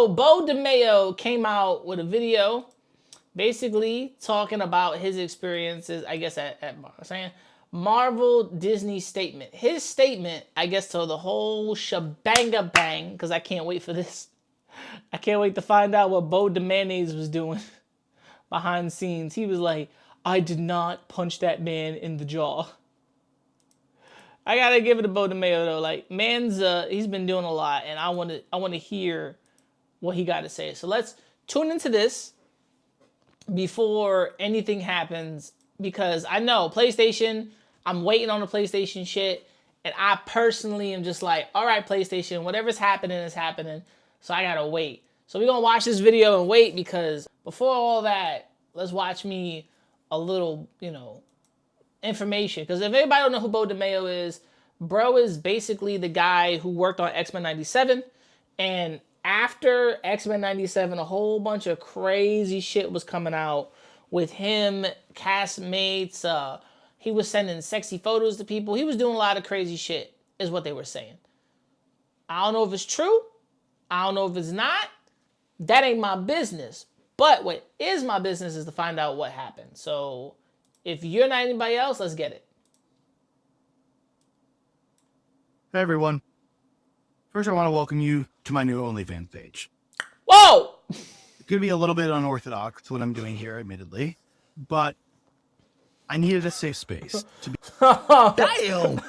So Beau DeMayo came out with a video basically talking about his experiences, I guess, at saying Marvel Disney statement. His statement, I guess, to the whole shebanga bang, because I can't wait for this. I can't wait to find out what Beau DeMayo was doing behind the scenes. He was like, I did not punch that man in the jaw. I gotta give it to Beau DeMayo though. Like, man's he's been doing a lot, and I wanna hear what he got to say. So let's tune into this before anything happens, because I know PlayStation, I'm waiting on the PlayStation shit, and I personally am just like, all right, PlayStation, whatever's happening is happening, so I gotta wait. So we're gonna watch this video and wait, because before all that, let's watch me a little, information. Because if anybody don't know who Beau DeMayo is, bro is basically the guy who worked on X-Men 97, and after X-Men 97, a whole bunch of crazy shit was coming out with him, castmates. He was sending sexy photos to people. He was doing a lot of crazy shit, is what they were saying. I don't know if it's true. I don't know if it's not. That ain't my business. But what is my business is to find out what happened. So if you're not anybody else, let's get it. Hey everyone. First, I want to welcome you to my new OnlyFans page. Whoa! It's going to be a little bit unorthodox what I'm doing here, admittedly, but I needed a safe space to be. Damn!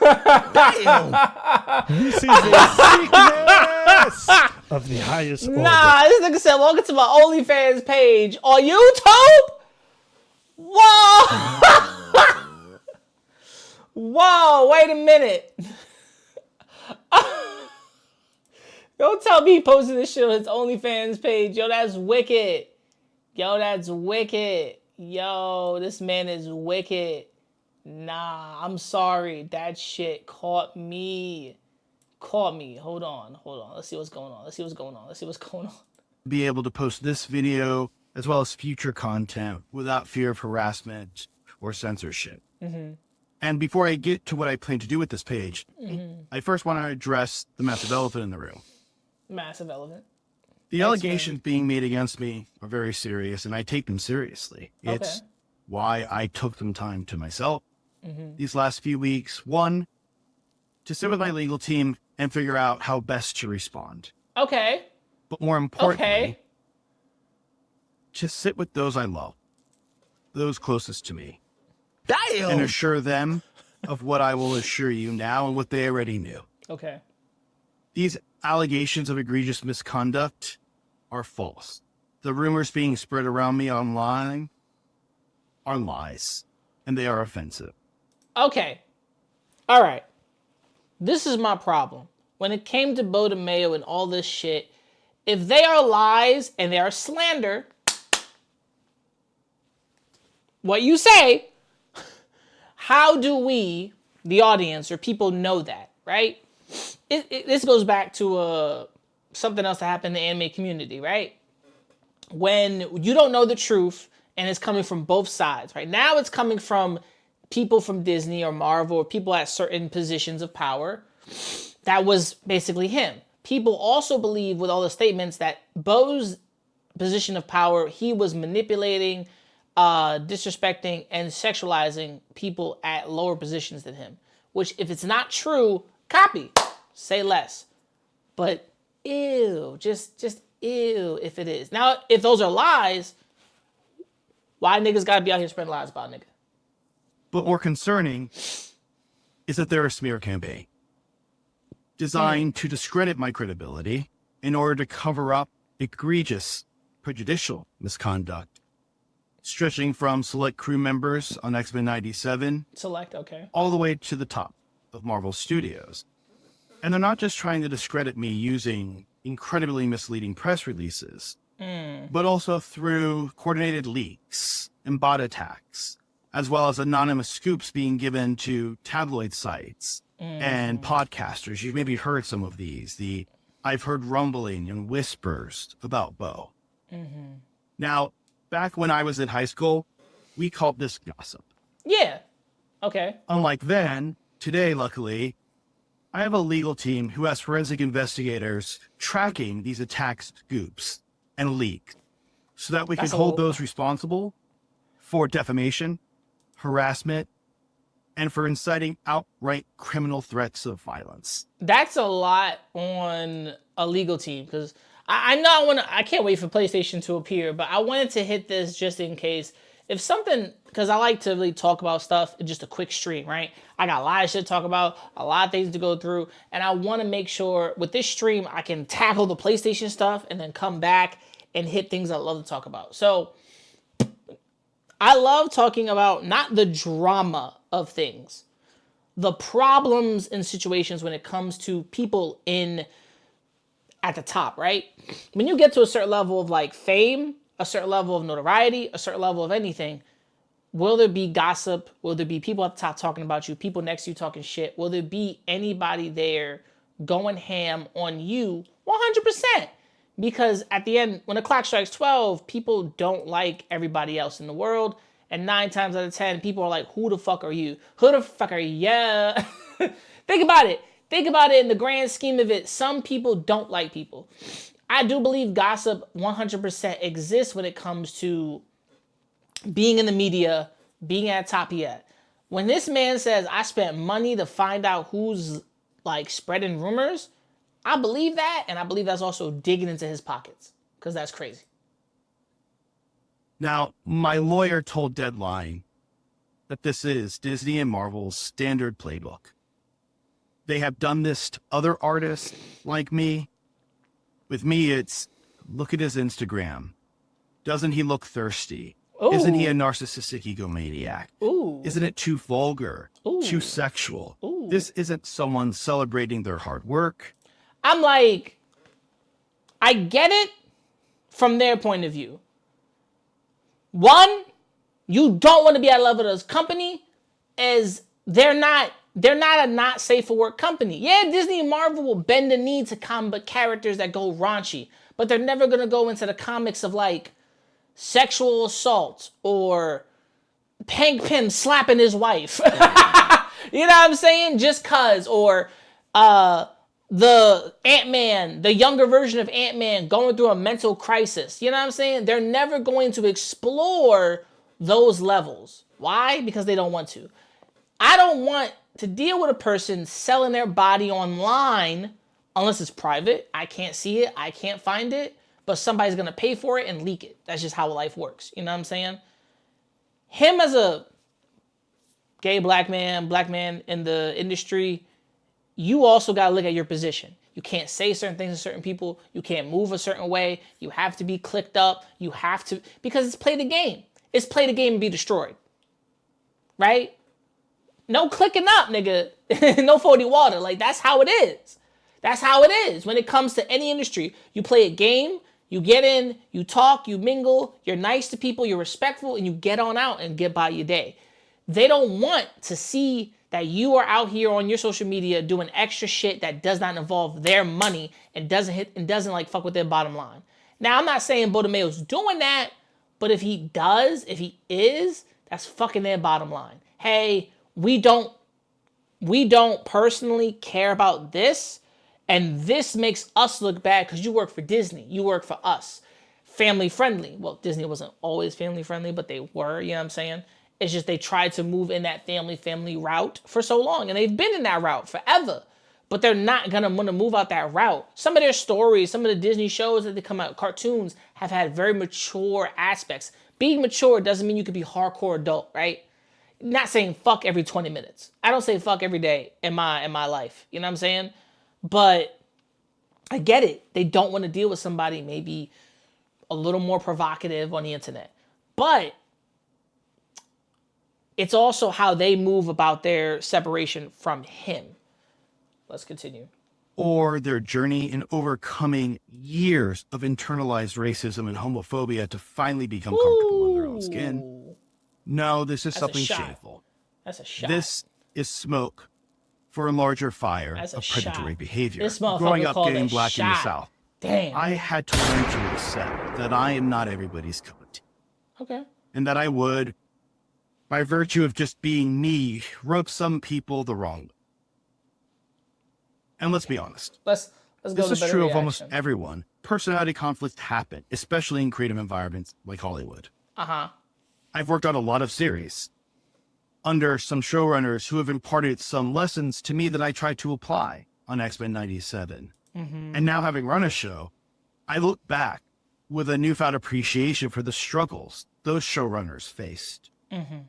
This is a sickness of the highest order. Nah, this nigga said, welcome to my OnlyFans page on YouTube? Whoa! Whoa, wait a minute. Don't tell me he posted this shit on his OnlyFans page. Yo, that's wicked. Yo, that's wicked. Yo, this man is wicked. Nah, I'm sorry. That shit caught me. Hold on. Let's see what's going on. Be able to post this video as well as future content without fear of harassment or censorship. Mm-hmm. And before I get to what I plan to do with this page, I first want to address the massive elephant in the room. Massive elephant. The allegations being made against me are very serious, and I take them seriously. It's why I took some time to myself these last few weeks. One, to sit with my legal team and figure out how best to respond. Okay. But more importantly, to sit with those I love, those closest to me. Damn! And assure them of what I will assure you now and what they already knew. Okay. These allegations of egregious misconduct are false. The rumors being spread around me online are lies, and they are offensive. Okay. All right. This is my problem. When it came to Beau DeMayo and all this shit, if they are lies and they are slander, what you say, how do we, the audience or people, know that, right? This goes back to something else that happened in the anime community, right? When you don't know the truth and it's coming from both sides, right? Now it's coming from people from Disney or Marvel or people at certain positions of power. That was basically him. People also believe with all the statements that Beau's position of power, he was manipulating, disrespecting, and sexualizing people at lower positions than him. Which, if it's not true, copy. Say less. But ew, just ew if it is. Now, if those are lies, why niggas gotta be out here spreading lies about a nigga? But more concerning is that they're a smear campaign designed to discredit my credibility in order to cover up egregious, prejudicial misconduct, stretching from select crew members on X-Men 97 all the way to the top of Marvel Studios. And they're not just trying to discredit me using incredibly misleading press releases, but also through coordinated leaks and bot attacks, as well as anonymous scoops being given to tabloid sites and podcasters. You've maybe heard some of these. I've heard rumbling and whispers about Beau. Now, back when I was in high school, we called this gossip. Yeah. Okay. Unlike then, today, luckily, I have a legal team who has forensic investigators tracking these attack scoops and leaks so that we can hold those responsible for defamation, harassment, and for inciting outright criminal threats of violence. That's a lot on a legal team, because I know I can't wait for PlayStation to appear, but I wanted to hit this just in case. If something, because I like to really talk about stuff in just a quick stream, right? I got a lot of shit to talk about, a lot of things to go through, and I want to make sure with this stream I can tackle the PlayStation stuff and then come back and hit things I love to talk about. So I love talking about not the drama of things, the problems and situations when it comes to people at the top, right? When you get to a certain level of like fame, a certain level of notoriety, a certain level of anything, will there be gossip? Will there be people at the top talking about you, people next to you talking shit? Will there be anybody there going ham on you 100%? Because at the end, when the clock strikes 12, people don't like everybody else in the world. And 9 times out of 10, people are like, who the fuck are you? Who the fuck are you? Yeah. Think about it. Think about it in the grand scheme of it. Some people don't like people. I do believe gossip 100% exists when it comes to being in the media, being at top yet. When this man says, I spent money to find out who's like spreading rumors, I believe that, and I believe that's also digging into his pockets, because that's crazy. Now, my lawyer told Deadline that this is Disney and Marvel's standard playbook. They have done this to other artists like me. With me, it's look at his Instagram. Doesn't he look thirsty? Ooh. Isn't he a narcissistic egomaniac? Ooh. Isn't it too vulgar? Ooh. Too sexual? Ooh. This isn't someone celebrating their hard work. I'm like, I get it from their point of view. One, you don't want to be at a level of this company, as they're not a not safe for work company. Yeah, Disney and Marvel will bend the knee to combat characters that go raunchy, but they're never going to go into the comics of like sexual assault or Hank Pym slapping his wife. You know what I'm saying? Just cause. Or the Ant-Man, the younger version of Ant-Man going through a mental crisis. You know what I'm saying? They're never going to explore those levels. Why? Because they don't want to. I don't want to deal with a person selling their body online unless it's private. I can't see it. I can't find it. But somebody's going to pay for it and leak it. That's just how life works. You know what I'm saying? Him as a gay black man in the industry, you also got to look at your position. You can't say certain things to certain people. You can't move a certain way. You have to be clicked up. You have to, because it's play the game. It's play the game and be destroyed. Right? No clicking up, nigga. No 40 water. Like, that's how it is. That's how it is. When it comes to any industry, you play a game, you get in, you talk, you mingle, you're nice to people, you're respectful, and you get on out and get by your day. They don't want to see that you are out here on your social media doing extra shit that does not involve their money and doesn't like fuck with their bottom line. Now, I'm not saying Beau DeMayo's doing that, but if he is, that's fucking their bottom line. Hey, we don't personally care about this, and this makes us look bad because you work for Disney. You work for us. Family friendly. Well, Disney wasn't always family friendly, but they were, you know what I'm saying? It's just they tried to move in that family route for so long, and they've been in that route forever. But they're not going to want to move out that route. Some of their stories, some of the Disney shows that they come out, cartoons, have had very mature aspects. Being mature doesn't mean you could be hardcore adult, right? Not saying fuck every 20 minutes. I don't say fuck every day in my life. You know what I'm saying? But I get it. They don't want to deal with somebody maybe a little more provocative on the internet. But it's also how they move about their separation from him. Let's continue. Or their journey in overcoming years of internalized racism and homophobia to finally become comfortable in their own skin. No, this is something shameful. That's a shot. This is smoke for a larger fire of predatory behavior. This motherfucker Growing up called gay and a black in the shot. South, Damn. I had to learn to accept that I am not everybody's cup of tea. Okay. And that I would, by virtue of just being me, rub some people the wrong way. And let's be honest. Let's go This to is better true reaction. of almost everyone. Personality conflicts happen, especially in creative environments like Hollywood. Uh-huh. I've worked on a lot of series under some showrunners who have imparted some lessons to me that I tried to apply on X-Men 97. And now having run a show, I look back with a newfound appreciation for the struggles those showrunners faced. And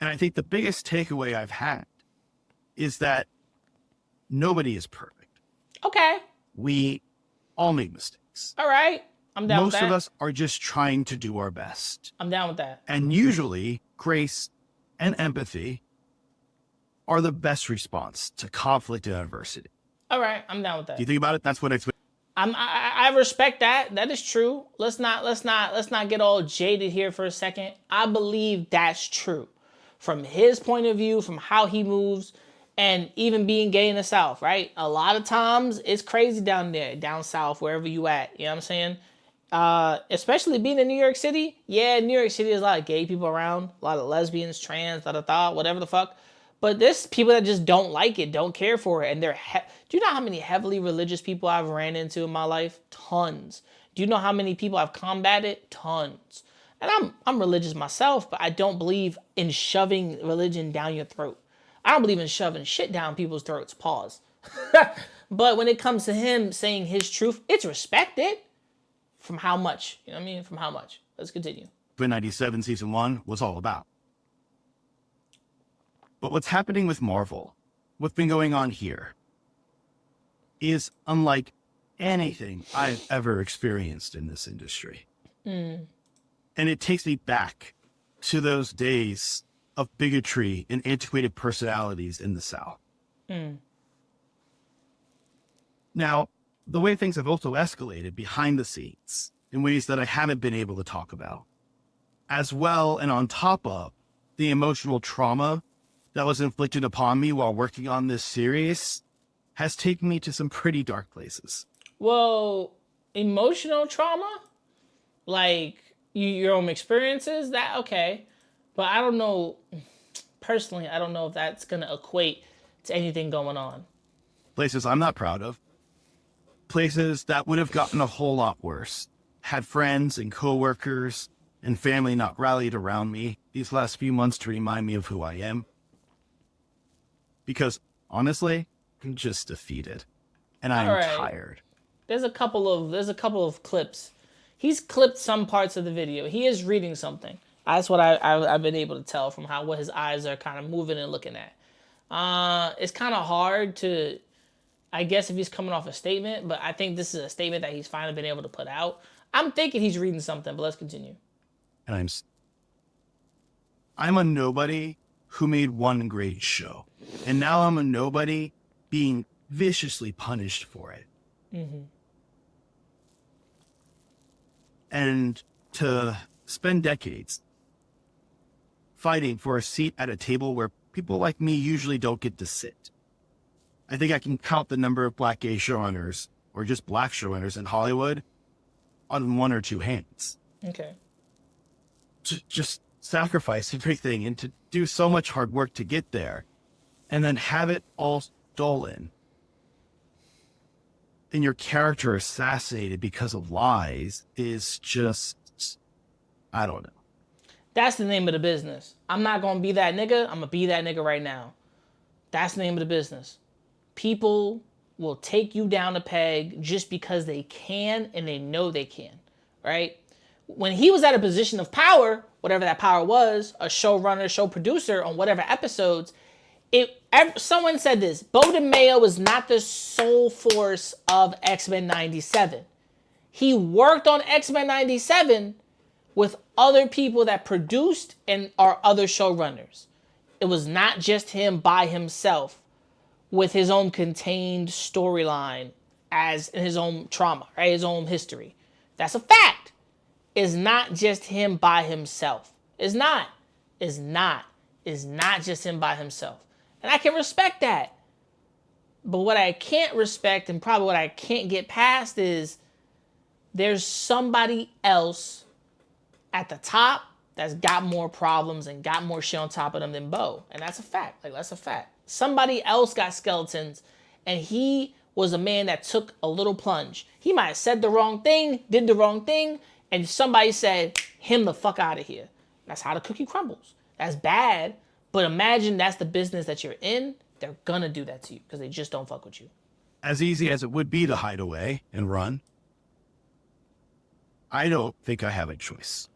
I think the biggest takeaway I've had is that nobody is perfect. Okay. We all make mistakes. All right. I'm down with Most that. of us are just trying to do our best. I'm down with that. And usually, grace and empathy are the best response to conflict and adversity. All right. I'm down with that. Do you think about it? That's what it's. I respect that. That is true. Let's not get all jaded here for a second. I believe that's true. From his point of view, from how he moves, and even being gay in the South, right? A lot of times it's crazy down there, down South, wherever you at. You know what I'm saying? Especially being in New York City. Yeah, New York City, there's a lot of gay people around, a lot of lesbians, trans, whatever the fuck. But there's people that just don't like it, don't care for it, and they're. Do you know how many heavily religious people I've ran into in my life? Tons. Do you know how many people I've combated? Tons. And I'm religious myself, but I don't believe in shoving religion down your throat. I don't believe in shoving shit down people's throats. Pause. But when it comes to him saying his truth, it's respected. From how much? You know what I mean? From how much? Let's continue. 97 season 1 was all about. But what's happening with Marvel, what's been going on here, is unlike anything I've ever experienced in this industry. And it takes me back to those days of bigotry and antiquated personalities in the South. Now, the way things have also escalated behind the scenes in ways that I haven't been able to talk about, as well and on top of the emotional trauma that was inflicted upon me while working on this series, has taken me to some pretty dark places. Well, emotional trauma? Like your own experiences? That okay. But I don't know, personally, I don't know if that's going to equate to anything going on. Places I'm not proud of. Places that would have gotten a whole lot worse. Had friends and coworkers and family not rallied around me these last few months to remind me of who I am. Because honestly, I'm just defeated. And I'm tired. There's a couple of clips. He's clipped some parts of the video. He is reading something. That's what I've been able to tell from what his eyes are kind of moving and looking at. It's kind of hard to, I guess, if he's coming off a statement, but I think this is a statement that he's finally been able to put out. I'm thinking he's reading something, but let's continue. And I'm a nobody who made one great show. And now I'm a nobody being viciously punished for it. And to spend decades fighting for a seat at a table where people like me usually don't get to sit. I think I can count the number of black gay showrunners, or just black showrunners in Hollywood, on one or two hands. Okay. To just sacrifice everything and to do so much hard work to get there, and then have it all stolen. And your character assassinated because of lies is just, I don't know. That's the name of the business. I'm not going to be that nigga. I'm going to be that nigga right now. That's the name of the business. People will take you down a peg just because they can and they know they can, right? When he was at a position of power, whatever that power was, a showrunner, show producer on whatever episodes, someone said this, Beau DeMayo was not the sole force of X-Men 97. He worked on X-Men 97 with other people that produced and are other showrunners. It was not just him by himself with his own contained storyline as in his own trauma, right? His own history. That's a fact. It's not just him by himself. It's not just him by himself. And I can respect that. But what I can't respect and probably what I can't get past is there's somebody else at the top that's got more problems and got more shit on top of them than Beau. And that's a fact. That's a fact. Somebody else got skeletons and he was a man that took a little plunge. He might have said the wrong thing, did the wrong thing, and somebody said, him the fuck out of here. That's how the cookie crumbles. That's bad, but imagine that's the business that you're in. They're gonna do that to you because they just don't fuck with you. As easy as it would be to hide away and run, I don't think I have a choice.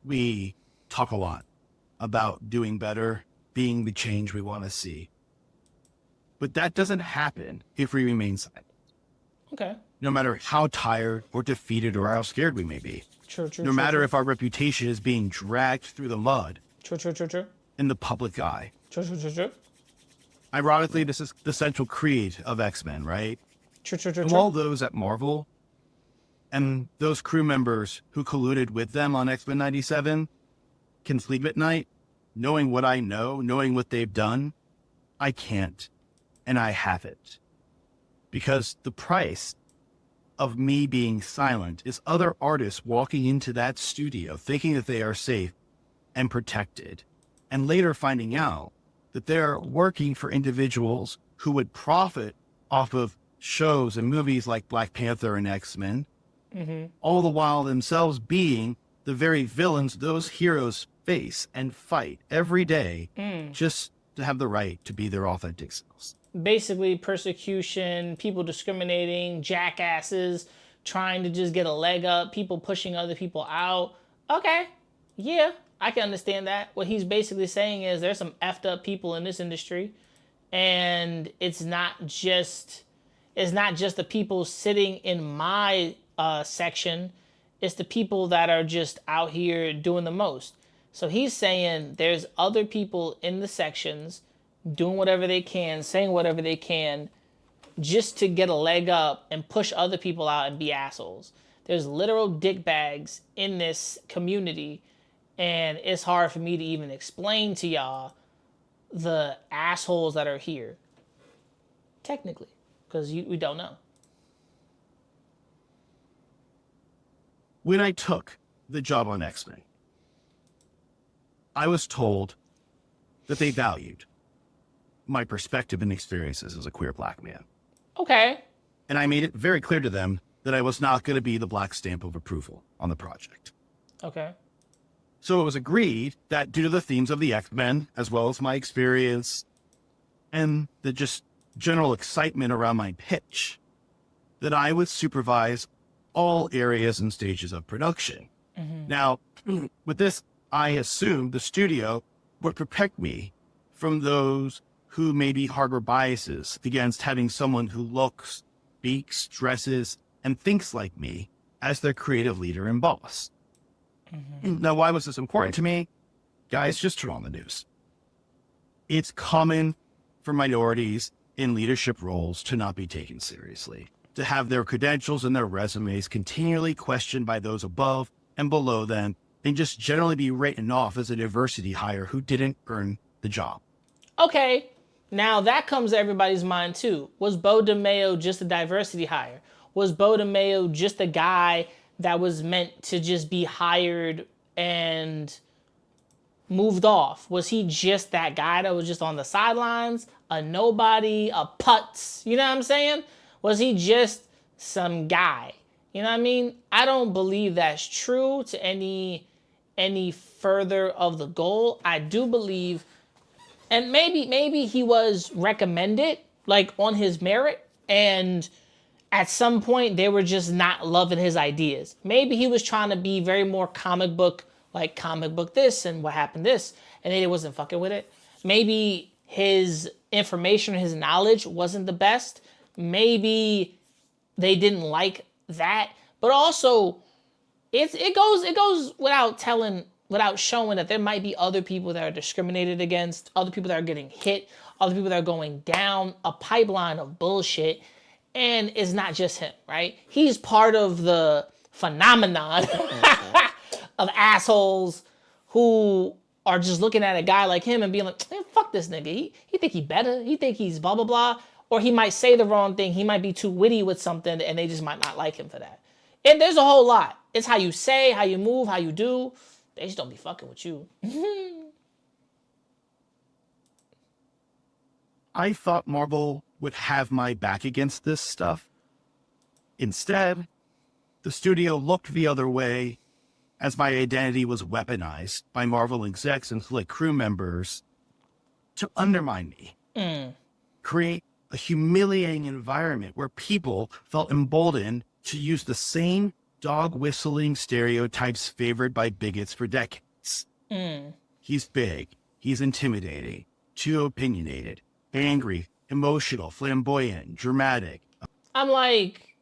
We talk a lot about doing better, being the change we want to see. But that doesn't happen if we remain silent. Okay. No matter how tired or defeated or how scared we may be. True. No matter if our reputation is being dragged through the mud. True. In the public eye. True. Ironically, this is the central creed of X-Men, right? True. And all those at Marvel and those crew members who colluded with them on X-Men 97 can sleep at night knowing what I know, knowing what they've done. I can't, and I haven't. Because the price of me being silent is other artists walking into that studio thinking that they are safe and protected, and later finding out that they're working for individuals who would profit off of shows and movies like Black Panther and X-Men, all the while themselves being the very villains those heroes face and fight every day just to have the right to be their authentic selves. Basically, persecution, people discriminating, jackasses trying to just get a leg up, people pushing other people out. Okay, yeah, I can understand that. What he's basically saying is there's some effed up people in this industry, and it's not just the people sitting in my section. It's the people that are just out here doing the most. So he's saying there's other people in the sections doing whatever they can, saying whatever they can, just to get a leg up and push other people out and be assholes. There's literal dickbags in this community, and it's hard for me to even explain to y'all the assholes that are here. Technically, because we don't know. When I took the job on X-Men, I was told that they valued my perspective and experiences as a queer black man. Okay. And I made it very clear to them that I was not going to be the black stamp of approval on the project. Okay. So it was agreed that due to the themes of the X-Men, as well as my experience and the just general excitement around my pitch, that I would supervise all areas and stages of production. Now, with this, I assumed the studio would protect me from those who maybe harbor biases against having someone who looks, speaks, dresses, and thinks like me as their creative leader and boss. Now, why was this important to me? Guys, just turn on the news. It's common for minorities in leadership roles to not be taken seriously, to have their credentials and their resumes continually questioned by those above and below them, and just generally be written off as a diversity hire who didn't earn the job. Okay, now that comes to everybody's mind too. Was Beau DeMayo just a diversity hire? Was Beau DeMayo just a guy that was meant to just be hired and moved off? Was he just that guy that was just on the sidelines, a nobody, a putz? You know what I'm saying? Was he just some guy? You know what I mean? I don't believe that's true to any further of the goal. I do believe, and maybe he was recommended like on his merit, and at some point they were just not loving his ideas. Maybe he was trying to be very more comic book this and what happened this, and they wasn't fucking with it. Maybe his information, his knowledge wasn't the best. Maybe they didn't like that, but also it goes without showing that there might be other people that are discriminated against, other people that are getting hit, other people that are going down a pipeline of bullshit, and it's not just him, right? He's part of the phenomenon of assholes who are just looking at a guy like him and being like, man, fuck this nigga. He think he better. He think he's blah, blah, blah. Or he might say the wrong thing. He might be too witty with something and they just might not like him for that. And there's a whole lot. It's how you say, how you move, how you do. They just don't be fucking with you. I thought Marvel would have my back against this stuff. Instead, the studio looked the other way as my identity was weaponized by Marvel execs and select crew members to undermine me, create a humiliating environment where people felt emboldened to use the same dog-whistling stereotypes favored by bigots for decades. He's big, he's intimidating, too opinionated, angry, emotional, flamboyant, dramatic. I'm like,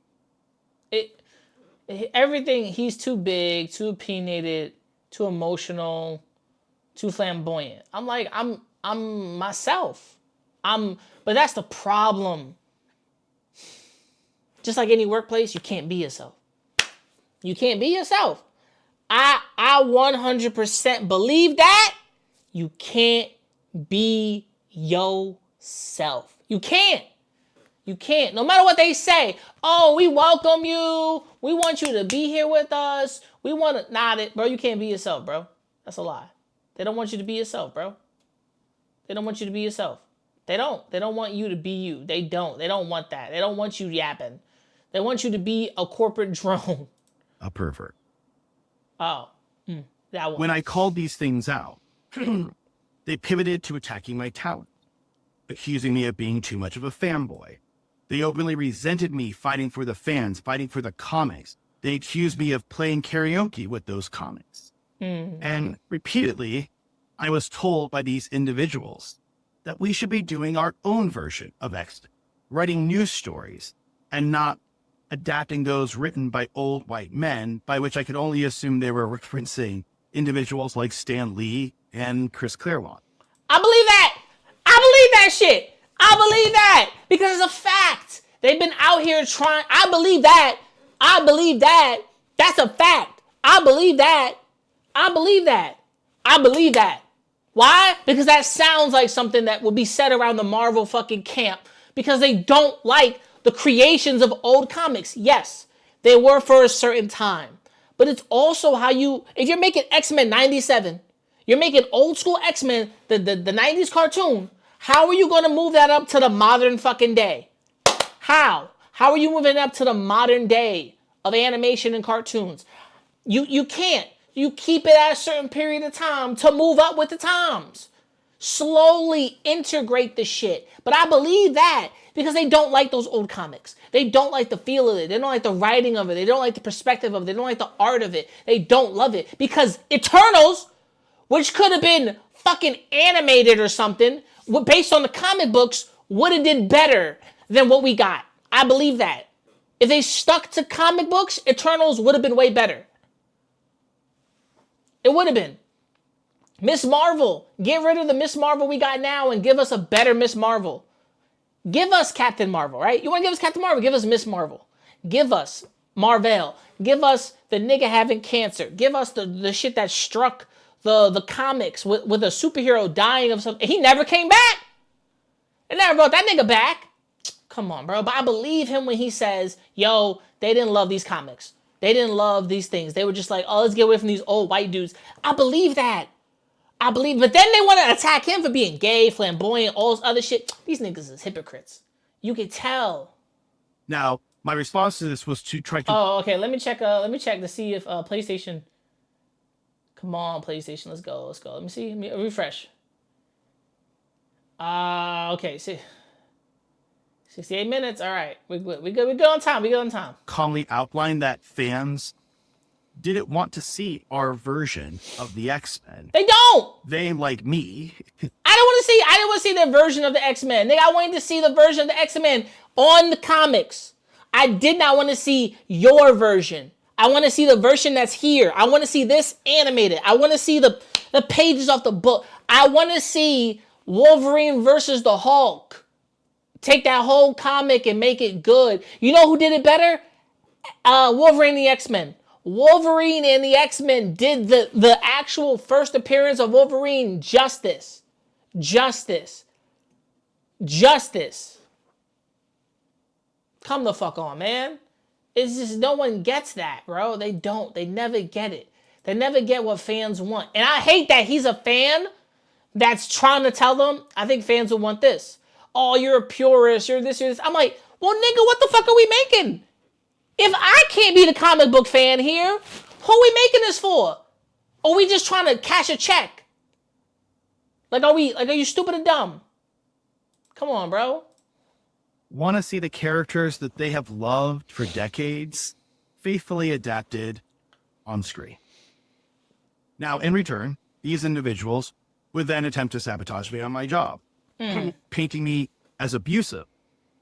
everything, he's too big, too opinionated, too emotional, too flamboyant. I'm like, I'm myself. But that's the problem. Just like any workplace, you can't be yourself. You can't be yourself. I 100% believe that you can't be yourself. You can't. You can't. No matter what they say. Oh, we welcome you. We want you to be here with us. We want to... Nah, bro, you can't be yourself, bro. That's a lie. They don't want you to be yourself, bro. They don't want you to be yourself. They don't. They don't want you to be you. They don't. They don't want that. They don't want you yapping. They want you to be a corporate drone. A pervert. Oh. That one. When I called these things out, they pivoted to attacking my talent, accusing me of being too much of a fanboy. They openly resented me fighting for the fans, fighting for the comics. They accused me of playing karaoke with those comics. And repeatedly, I was told by these individuals that we should be doing our own version of X-Men, writing new stories, and not adapting those written by old white men, by which I could only assume they were referencing individuals like Stan Lee and Chris Claremont. I believe that. I believe that shit. I believe that because it's a fact. They've been out here trying. I believe that. I believe that. That's a fact. I believe that. I believe that. I believe that. Why? Because that sounds like something that would be said around the Marvel fucking camp because they don't like the creations of old comics. Yes, they were for a certain time. But it's also how you, if you're making X-Men 97, you're making old school X-Men, the 90s cartoon, how are you going to move that up to the modern fucking day? How? How are you moving up to the modern day of animation and cartoons? You can't. You keep it at a certain period of time to move up with the times. Slowly integrate the shit. But I believe that because they don't like those old comics. They don't like the feel of it. They don't like the writing of it. They don't like the perspective of it. They don't like the art of it. They don't love it. Because Eternals, which could have been fucking animated or something, based on the comic books, would have did better than what we got. I believe that. If they stuck to comic books, Eternals would have been way better. It would have been. Miss Marvel. Get rid of the Miss Marvel we got now and give us a better Miss Marvel. Give us Captain Marvel, right? You want to give us Captain Marvel? Give us Miss Marvel. Give us Marvel. Give us the nigga having cancer. Give us the shit that struck the comics with a superhero dying of something. He never came back. They never brought that nigga back. Come on, bro. But I believe him when he says, yo, they didn't love these comics. They didn't love these things. They were just like, oh, let's get away from these old white dudes. I believe that. I believe, but then they want to attack him for being gay, flamboyant, all this other shit. These niggas is hypocrites. You can tell. Now, my response to this was to try to... Oh, okay. Let me check to see if PlayStation... Come on, PlayStation. Let's go. Let me see. Let me refresh. Okay. See. 68 minutes. All right. We're good. We're good on time. calmly outline that fans didn't want to see our version of the X-Men. They don't. They, like me... I didn't want to see their version of the X-Men. Nigga, I wanted to see the version of the X-Men on the comics. I did not want to see your version. I want to see the version that's here. I want to see this animated. I want to see the pages off the book. I want to see Wolverine versus the Hulk. Take that whole comic and make it good. You know who did it better? Wolverine and the X-Men. Wolverine and the X-Men did the actual first appearance of Wolverine justice. Come the fuck on, man. It's just no one gets that, bro. They don't. They never get it. They never get what fans want. And I hate that he's a fan that's trying to tell them. I think fans will want this. oh, you're a purist, you're this, you're this. I'm like, well, nigga, what the fuck are we making? If I can't be the comic book fan here, who are we making this for? Are we just trying to cash a check? Like, are you stupid and dumb? Come on, bro. Want to see the characters that they have loved for decades faithfully adapted on screen. Now, in return, these individuals would then attempt to sabotage me on my job, painting me as abusive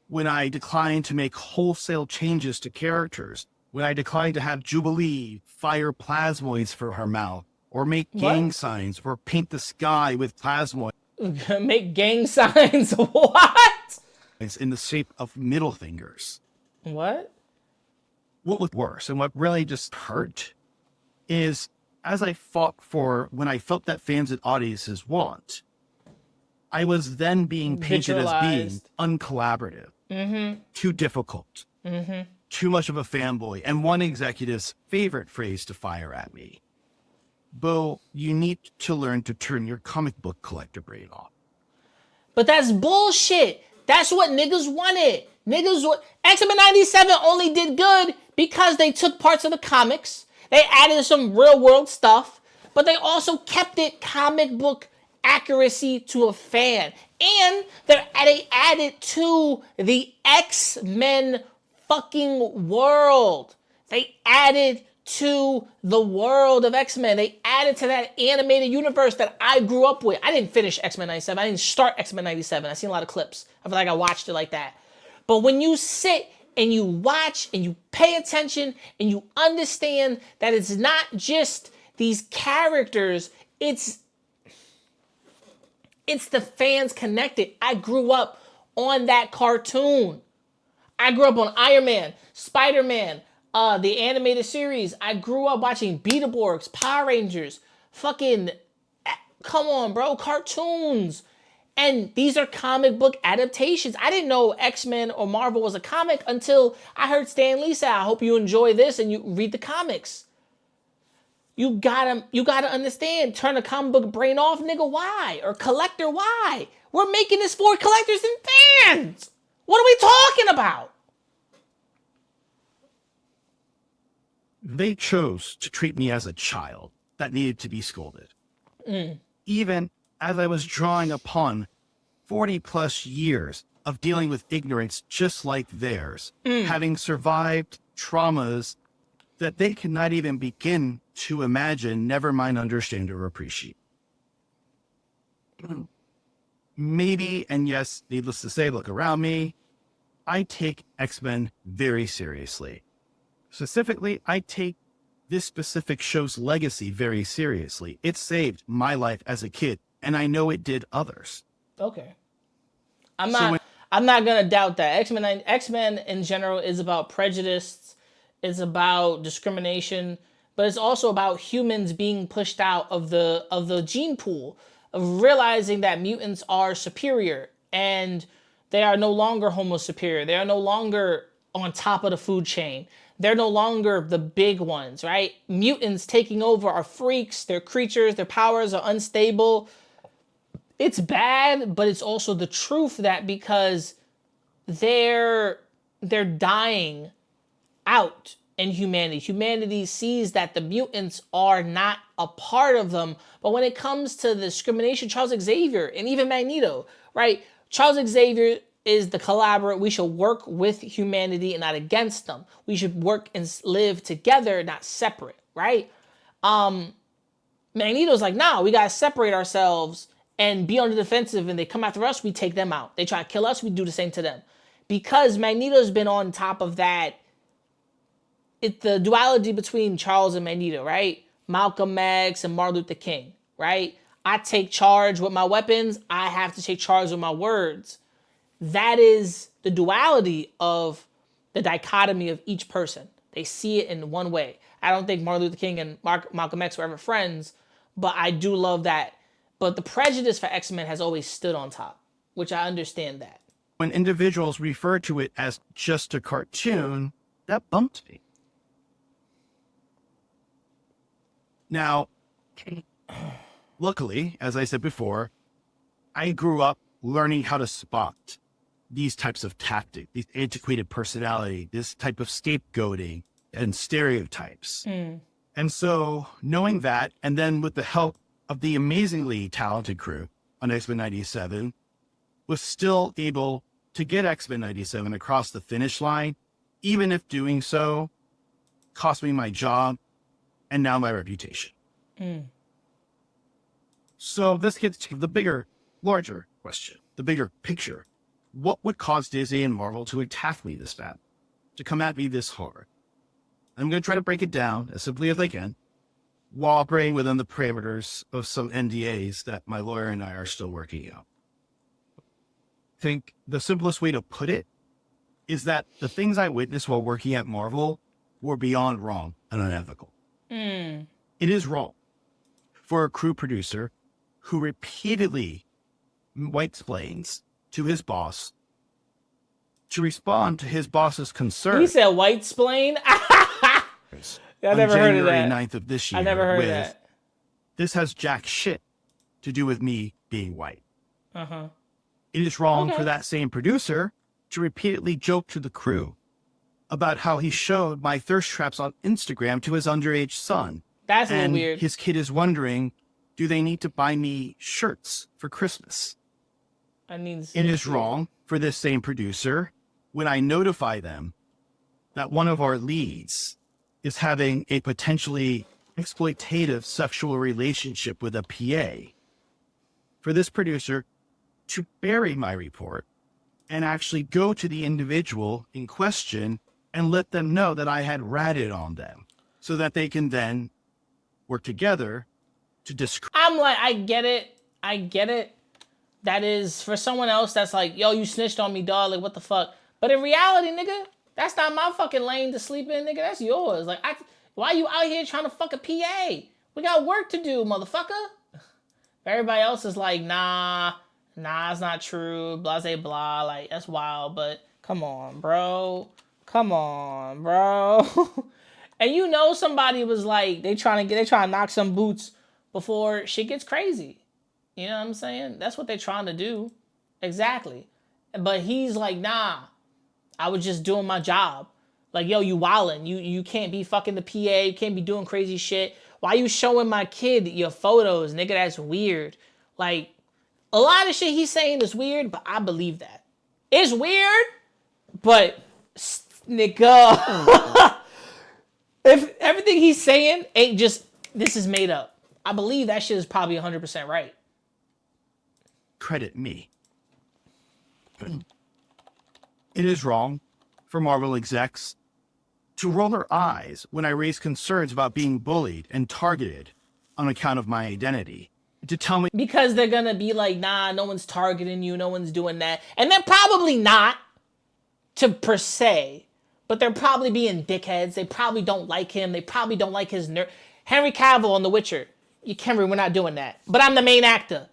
when I declined to make wholesale changes to characters, when I declined to have Jubilee fire plasmoids for her mouth, or make gang signs, or paint the sky with plasmoids. Make gang signs? What? It's in the shape of middle fingers. What? What was worse, and what really just hurt, is as I fought for when I felt that fans and audiences want, I was then being painted as being uncollaborative, too difficult, too much of a fanboy, and one executive's favorite phrase to fire at me: Beau, you need to learn to turn your comic book collector brain off. But that's bullshit. That's what niggas wanted. X-Men 97 only did good because they took parts of the comics. They added some real world stuff, but they also kept it comic book accuracy to a fan. And they added to the X-Men fucking world. They added to the world of X-Men. They added to that animated universe that I grew up with. I didn't finish X-Men 97. I didn't start X-Men 97. I seen a lot of clips. I feel like I watched it like that. But when you sit and you watch and you pay attention and you understand that it's not just these characters, it's the fans connected. I grew up on that cartoon. I grew up on Iron Man, Spider-Man, the animated series. I grew up watching Beetleborgs, Power Rangers, fucking, come on, bro, cartoons. And these are comic book adaptations. I didn't know X-Men or Marvel was a comic until I heard Stan Lee say, I hope you enjoy this and you read the comics. You gotta understand, turn a comic book brain off, nigga, why? Or collector, why? We're making this for collectors and fans. What are we talking about? They chose to treat me as a child that needed to be scolded. Even as I was drawing upon 40 plus years of dealing with ignorance just like theirs, having survived traumas that they cannot even begin to imagine, never mind understand or appreciate. Maybe, and yes, needless to say, look around me, I take X-Men very seriously. Specifically, I take this specific show's legacy very seriously. It saved my life as a kid, and I know it did others. Okay. I'm not gonna doubt that. X-Men in general is about prejudice, it's about discrimination, but it's also about humans being pushed out of the gene pool, of realizing that mutants are superior and they are no longer homo superior. They are no longer on top of the food chain. They're no longer the big ones, right? Mutants taking over are freaks, they're creatures, their powers are unstable. It's bad, but it's also the truth that because they're dying out in humanity. Humanity sees that the mutants are not a part of them. But when it comes to the discrimination, Charles Xavier and even Magneto, right? Charles Xavier is the collaborator. We should work with humanity and not against them. We should work and live together, not separate, right? Magneto's like, nah, we gotta separate ourselves and be on the defensive, and they come after us, we take them out. They try to kill us, we do the same to them. Because Magneto's been on top of that, it's the duality between Charles and Magneto, right? Malcolm X and Martin Luther King, right? I take charge with my weapons, I have to take charge with my words. That is the duality of the dichotomy of each person. They see it in one way. I don't think Martin Luther King and Malcolm X were ever friends, but I do love that. But the prejudice for X-Men has always stood on top, which I understand that. When individuals refer to it as just a cartoon, that bumped me. Now, luckily, as I said before, I grew up learning how to spot these types of tactics, these antiquated personality, this type of scapegoating and stereotypes. And so knowing that, and then with the help of the amazingly talented crew on X-Men 97, was still able to get X-Men 97 across the finish line, even if doing so cost me my job and now my reputation. So this gets to the bigger, larger question, the bigger picture. What would cause Disney and Marvel to attack me this bad, to come at me this hard? I'm going to try to break it down as simply as I can, while operating within the parameters of some NDAs that my lawyer and I are still working out. I think the simplest way to put it is that the things I witnessed while working at Marvel were beyond wrong and unethical. It is wrong for a crew producer who repeatedly white-splains to his boss to respond to his boss's concern. He said white splain? I never heard of that. January 9th of this year. I never heard of that. This has jack shit to do with me being white. It is wrong for that same producer to repeatedly joke to the crew about how he showed my thirst traps on Instagram to his underage son. That's a little and weird. His kid is wondering, do they need to buy me shirts for Christmas? It is wrong for this same producer when I notify them that one of our leads is having a potentially exploitative sexual relationship with a PA. For this producer to bury my report and actually go to the individual in question and let them know that I had ratted on them so that they can then work together to discredit. I'm like, I get it. That is, for someone else, that's like, yo, you snitched on me, dog. Like, what the fuck? But in reality, nigga, that's not my fucking lane to sleep in, nigga. That's yours. Like, why you out here trying to fuck a PA? We got work to do, motherfucker. Everybody else is like, nah, it's not true. Blah, blah, blah. Like, that's wild. But come on, bro. And you know somebody was like, they trying to knock some boots before shit gets crazy. You know what I'm saying? That's what they're trying to do. Exactly. But he's like, nah, I was just doing my job. Like, yo, you wildin'. You can't be fucking the PA. You can't be doing crazy shit. Why you showing my kid your photos? Nigga, that's weird. Like, a lot of shit he's saying is weird, but I believe that. It's weird, but, nigga, if everything he's saying ain't just, this is made up, I believe that shit is probably 100% right. Credit me. It is wrong for Marvel execs to roll their eyes when I raise concerns about being bullied and targeted on account of my identity. To tell me, because they're gonna be like, nah, no one's targeting you, no one's doing that. And they're probably not, to per se, but they're probably being dickheads. They probably don't like him. They probably don't like his Henry Cavill on The Witcher. Henry, we're not doing that. But I'm the main actor.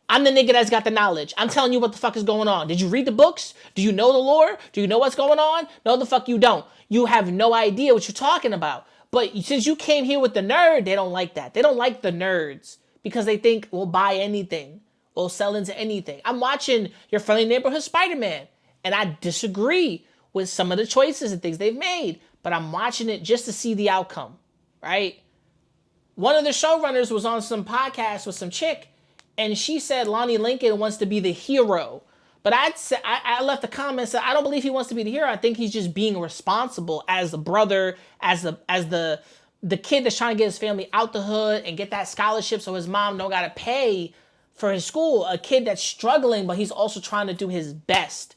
I'm the nigga that's got the knowledge. I'm telling you what the fuck is going on. Did you read the books? Do you know the lore? Do you know what's going on? No, the fuck you don't. You have no idea what you're talking about. But since you came here with the nerd, they don't like that. They don't like the nerds because they think we'll buy anything. We'll sell into anything. I'm watching Your Friendly Neighborhood Spider-Man, and I disagree with some of the choices and things they've made, but I'm watching it just to see the outcome, right? One of the showrunners was on some podcast with some chick, and she said Lonnie Lincoln wants to be the hero. But I left a comment said I don't believe he wants to be the hero. I think he's just being responsible as a brother, as the kid that's trying to get his family out the hood and get that scholarship so his mom don't gotta pay for his school. A kid that's struggling, but he's also trying to do his best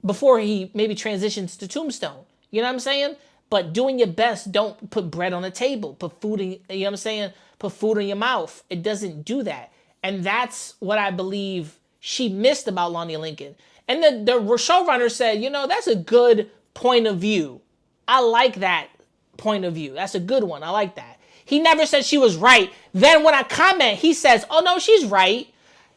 before he maybe transitions to Tombstone. You know what I'm saying? But doing your best, don't put bread on the table. Put food in, you know what I'm saying? Put food in your mouth. It doesn't do that. And that's what I believe she missed about Lonnie Lincoln. And the showrunner said, you know, that's a good point of view. I like that point of view. That's a good one. I like that. He never said she was right. Then when I comment, he says, oh no, she's right.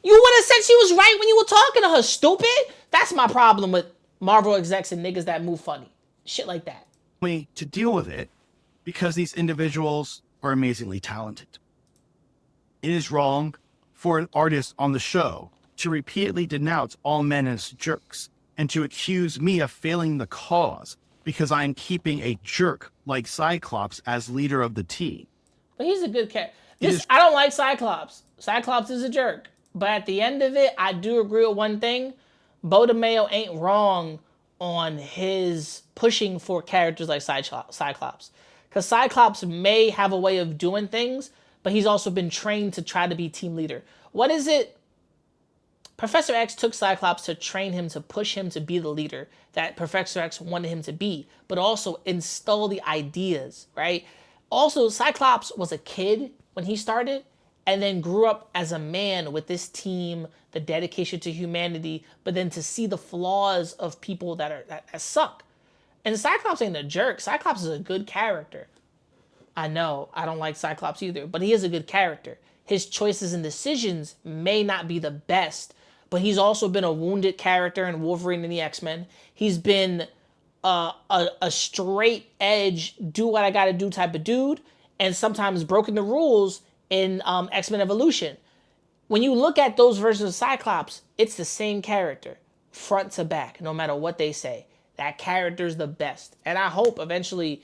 You would have said she was right when you were talking to her, stupid. That's my problem with Marvel execs and niggas that move funny. Shit like that. To deal with it because these individuals are amazingly talented. It is wrong for an artist on the show to repeatedly denounce all men as jerks and to accuse me of failing the cause because I am keeping a jerk like Cyclops as leader of the team. But he's a good character. I don't like Cyclops. Cyclops is a jerk. But at the end of it, I do agree with one thing. Beau DeMayo ain't wrong on his pushing for characters like Cyclops. Because Cyclops may have a way of doing things, but he's also been trained to try to be team leader. What is it? Professor X took Cyclops to train him, to push him to be the leader that Professor X wanted him to be, but also instill the ideas, right? Also, Cyclops was a kid when he started and then grew up as a man with this team, the dedication to humanity, but then to see the flaws of people that suck. And Cyclops ain't a jerk. Cyclops is a good character. I know, I don't like Cyclops either, but he is a good character. His choices and decisions may not be the best, but he's also been a wounded character in Wolverine and the X-Men. He's been a straight edge, do what I gotta do type of dude, and sometimes broken the rules in X-Men Evolution. When you look at those versions of Cyclops, it's the same character, front to back, no matter what they say. That character's the best. And I hope eventually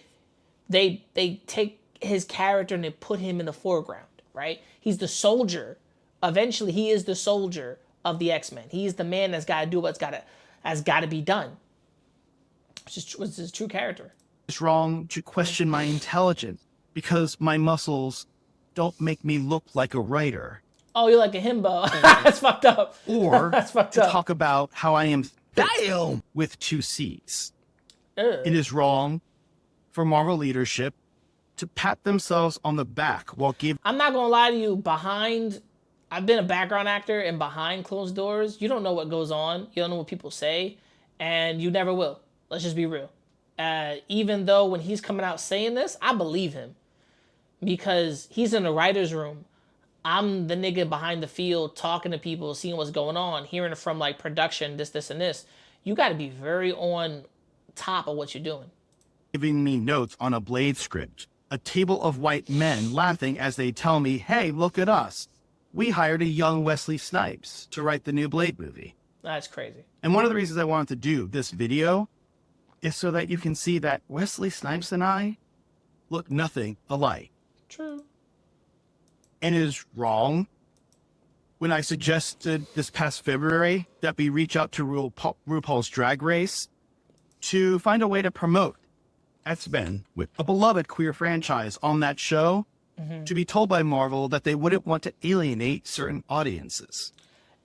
they take his character and they put him in the foreground, right? He's the soldier. Eventually, he is the soldier of the X-Men. He's the man that's got to do what's got to be done. Which is his true character. It's wrong to question my intelligence because my muscles don't make me look like a writer. Oh, you're like a himbo. That's fucked up. Or That's fucked to up. talk about how I am with 2 C's. It is wrong for Marvel leadership to pat themselves on the back while giving... I'm not going to lie to you. I've been a background actor, and behind closed doors, you don't know what goes on. You don't know what people say, and you never will. Let's just be real. Even though when he's coming out saying this, I believe him. Because he's in the writer's room. I'm the nigga behind the field talking to people, seeing what's going on, hearing from like production, this, and this. You got to be very on top of what you're doing. Giving me notes on a Blade script. A table of white men laughing as they tell me, hey, look at us. We hired a young Wesley Snipes to write the new Blade movie. That's crazy. And one of the reasons I wanted to do this video is so that you can see that Wesley Snipes and I look nothing alike. True. And it is wrong when I suggested this past February that we reach out to RuPaul's Drag Race to find a way to promote X-Men with a beloved queer franchise on that show, to be told by Marvel that they wouldn't want to alienate certain audiences.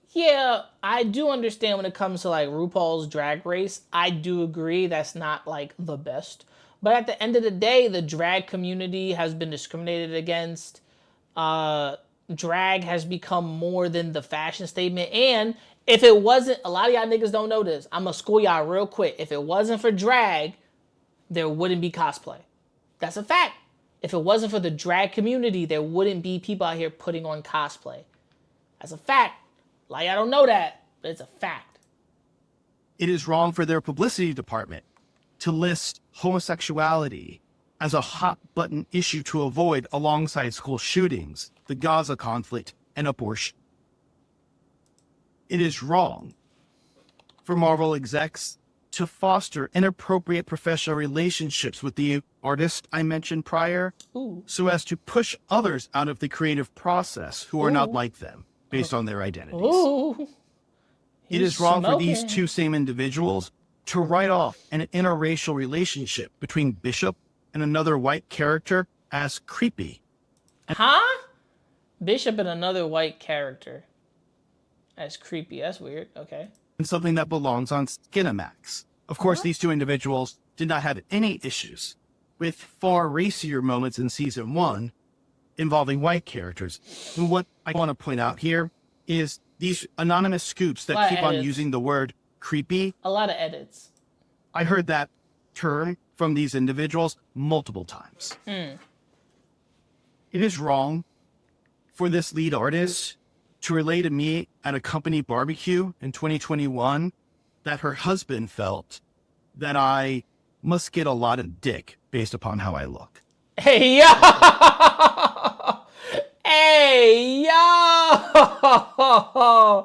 Yeah, I do understand when it comes to like RuPaul's Drag Race. I do agree that's not like the best. But at the end of the day, the drag community has been discriminated against. Drag has become more than the fashion statement. And if it wasn't, a lot of y'all niggas don't know this. I'm gonna school y'all real quick. If it wasn't for drag, there wouldn't be cosplay. That's a fact. If it wasn't for the drag community, there wouldn't be people out here putting on cosplay. That's a fact. Like, I don't know that, but it's a fact. It is wrong for their publicity department to list homosexuality as a hot button issue to avoid alongside school shootings, the Gaza conflict, and abortion. It is wrong for Marvel execs to foster inappropriate professional relationships with the artist I mentioned prior, so as to push others out of the creative process who are not like them based on their identities. Ooh. It is wrong for these two same individuals to write off an interracial relationship between Bishop and another white character as creepy. Huh? Bishop and another white character. That's creepy. That's weird. Okay. And something that belongs on Skinamax. Of course, these two individuals did not have any issues with far racier moments in season 1 involving white characters. And what I want to point out here is these anonymous scoops that keep on using the word creepy. A lot of edits. I heard that term from these individuals multiple times. It is wrong for this lead artist to relay to me at a company barbecue in 2021 that her husband felt that I must get a lot of dick based upon how I look. Hey, yo! Hey, yo!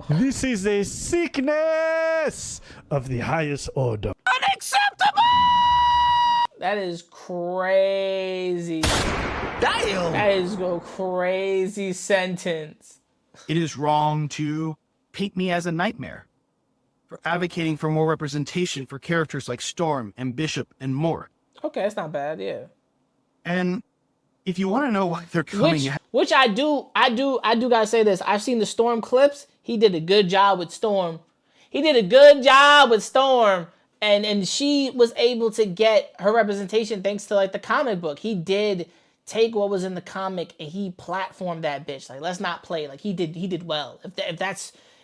This is a sickness of the highest order. That is crazy. Damn! That is a crazy sentence. It is wrong to paint me as a nightmare for advocating for more representation for characters like Storm and Bishop and more. Okay, that's not bad, yeah. And if you want to know why they're coming Which I do gotta say this. I've seen the Storm clips. He did a good job with Storm. And she was able to get her representation thanks to like the comic book. He did take what was in the comic and he platformed that bitch. Like, let's not play. Like he did well.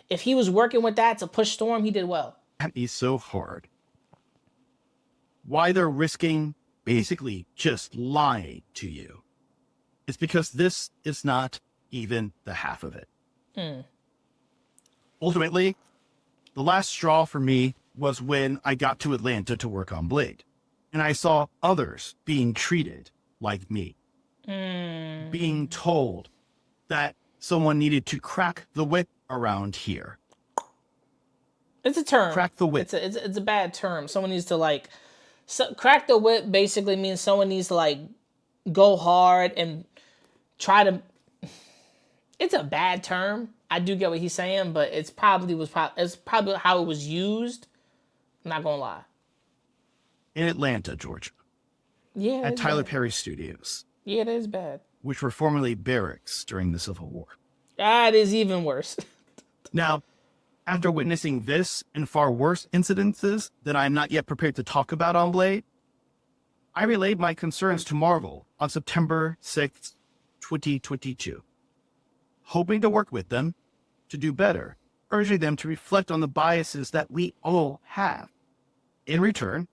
If he was working with that to push Storm, he did well. at me so hard, why they're risking basically just lying to you, it's because this is not even the half of it. Ultimately, the last straw for me was when I got to Atlanta to work on Blade, and I saw others being treated like me, being told that someone needed to crack the whip around here. It's a term. Crack the whip. It's a bad term. Someone needs to like crack the whip. Basically means someone needs to like go hard and try to. It's a bad term. I do get what he's saying, but it's probably how it was used. I'm not gonna lie. In Atlanta, Georgia, Yeah. at it's Tyler bad. Perry Studios, Yeah, it is bad. which were formerly barracks during the Civil War. That is even worse. Now, after witnessing this and far worse incidences that I am not yet prepared to talk about on Blade, I relayed my concerns to Marvel on September 6th, 2022, hoping to work with them to do better, urging them to reflect on the biases that we all have. In return,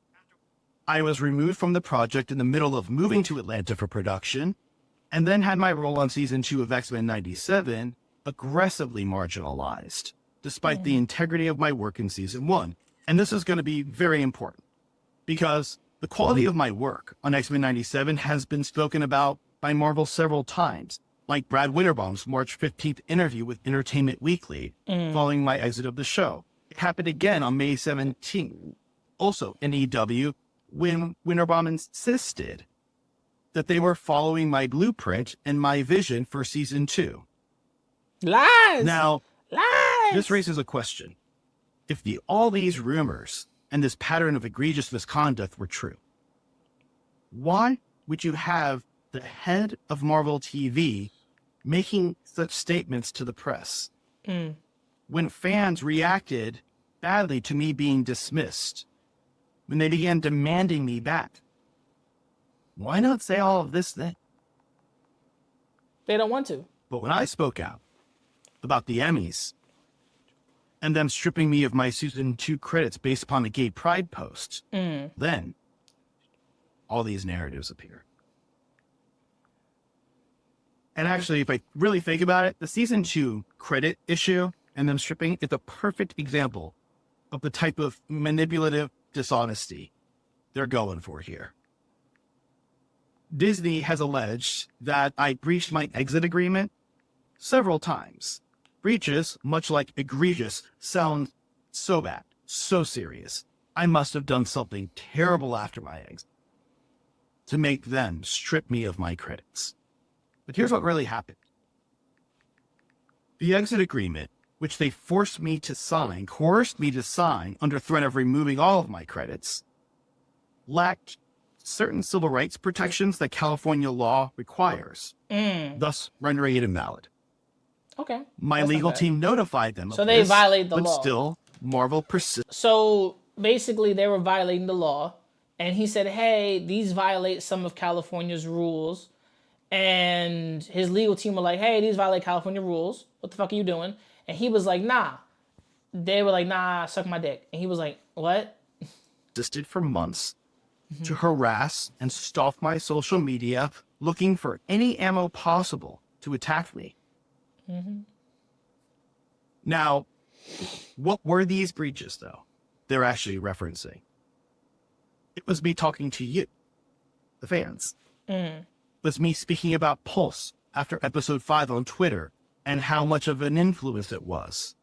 I was removed from the project in the middle of moving to Atlanta for production, and then had my role on season 2 of X-Men 97 aggressively marginalized, despite the integrity of my work in season 1. And this is going to be very important, because the quality of my work on X-Men 97 has been spoken about by Marvel several times, like Brad Winterbaum's March 15th interview with Entertainment Weekly following my exit of the show. It happened again on May 17th, also in EW, when Winterbaum insisted that they were following my blueprint and my vision for season 2. Lies. Now, Lies. this raises a question. If all these rumors and this pattern of egregious misconduct were true, why would you have the head of Marvel TV making such statements to the press when fans reacted badly to me being dismissed, when they began demanding me back? Why not say all of this then? They don't want to. But when I spoke out about the Emmys and them stripping me of my season 2 credits based upon a gay pride post, then all these narratives appear. And actually, if I really think about it, the season 2 credit issue and them stripping is a perfect example of the type of manipulative dishonesty they're going for here. Disney has alleged that I breached my exit agreement several times. Breaches, much like egregious, sound so bad, so serious. I must have done something terrible after my exit to make them strip me of my credits. But here's what really happened. The exit agreement, which they coerced me to sign under threat of removing all of my credits, lacked certain civil rights protections that California law requires, thus rendering it invalid. Okay. My That's not legal bad. team notified them So of they this, violated the but law. still, Marvel persists. So basically, they were violating the law, and he said, "Hey, these violate some of California's rules." And his legal team were like, "Hey, these violate California rules. What the fuck are you doing?" And he was like, "Nah." They were like, "Nah, suck my dick." And he was like, "What?" Persisted for months to harass and stalk my social media, looking for any ammo possible to attack me. Now, what were these breaches, though, they're actually referencing? It was me talking to you, the fans. It was me speaking about Pulse after episode 5 on Twitter and how much of an influence it was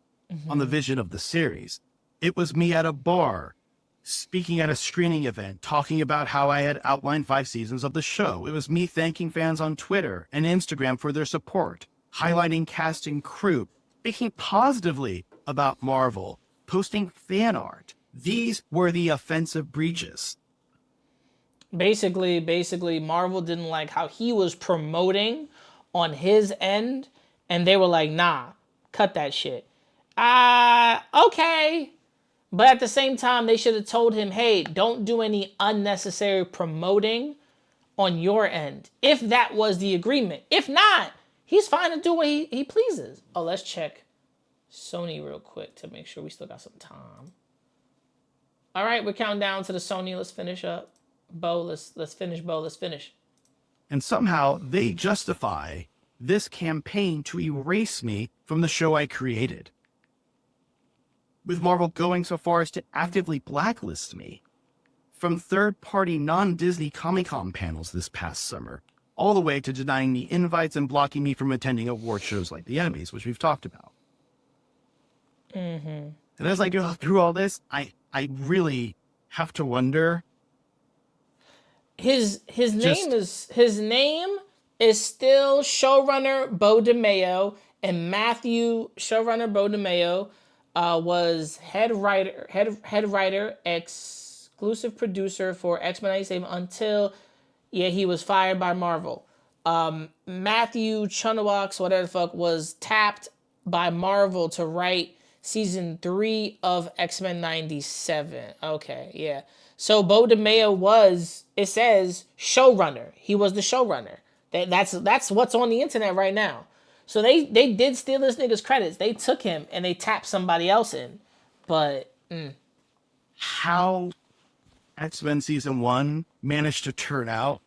on the vision of the series. It was me at a bar, speaking at a screening event, talking about how I had outlined 5 seasons of the show. It was me thanking fans on Twitter and Instagram for their support, highlighting cast and crew, speaking positively about Marvel, posting fan art. These were the offensive breaches. Basically, Marvel didn't like how he was promoting on his end, and they were like, nah, cut that shit. Okay. But at the same time, they should have told him, hey, don't do any unnecessary promoting on your end, if that was the agreement. If not, he's fine to do what he pleases. Oh, let's check Sony real quick to make sure we still got some time. All right, we're counting down to the Sony. Let's finish up. Beau, let's finish, Beau. Let's finish. And somehow they justify this campaign to erase me from the show I created, with Marvel going so far as to actively blacklist me from third-party non-Disney Comic-Con panels this past summer, all the way to denying me invites and blocking me from attending award shows like the Emmys, which we've talked about. And as I go through all this, I really have to wonder. His name is still showrunner Beau DeMayo, and showrunner Beau DeMayo was head writer, exclusive producer for X-Men 97 until he was fired by Marvel. Matthew Chunawaks, whatever the fuck, was tapped by Marvel to write season 3 of X-Men 97. Okay, yeah. So Beau DeMayo was, it says, showrunner. He was the showrunner. That's what's on the internet right now. So they did steal this nigga's credits. They took him and they tapped somebody else in. But how X-Men Season 1 managed to turn out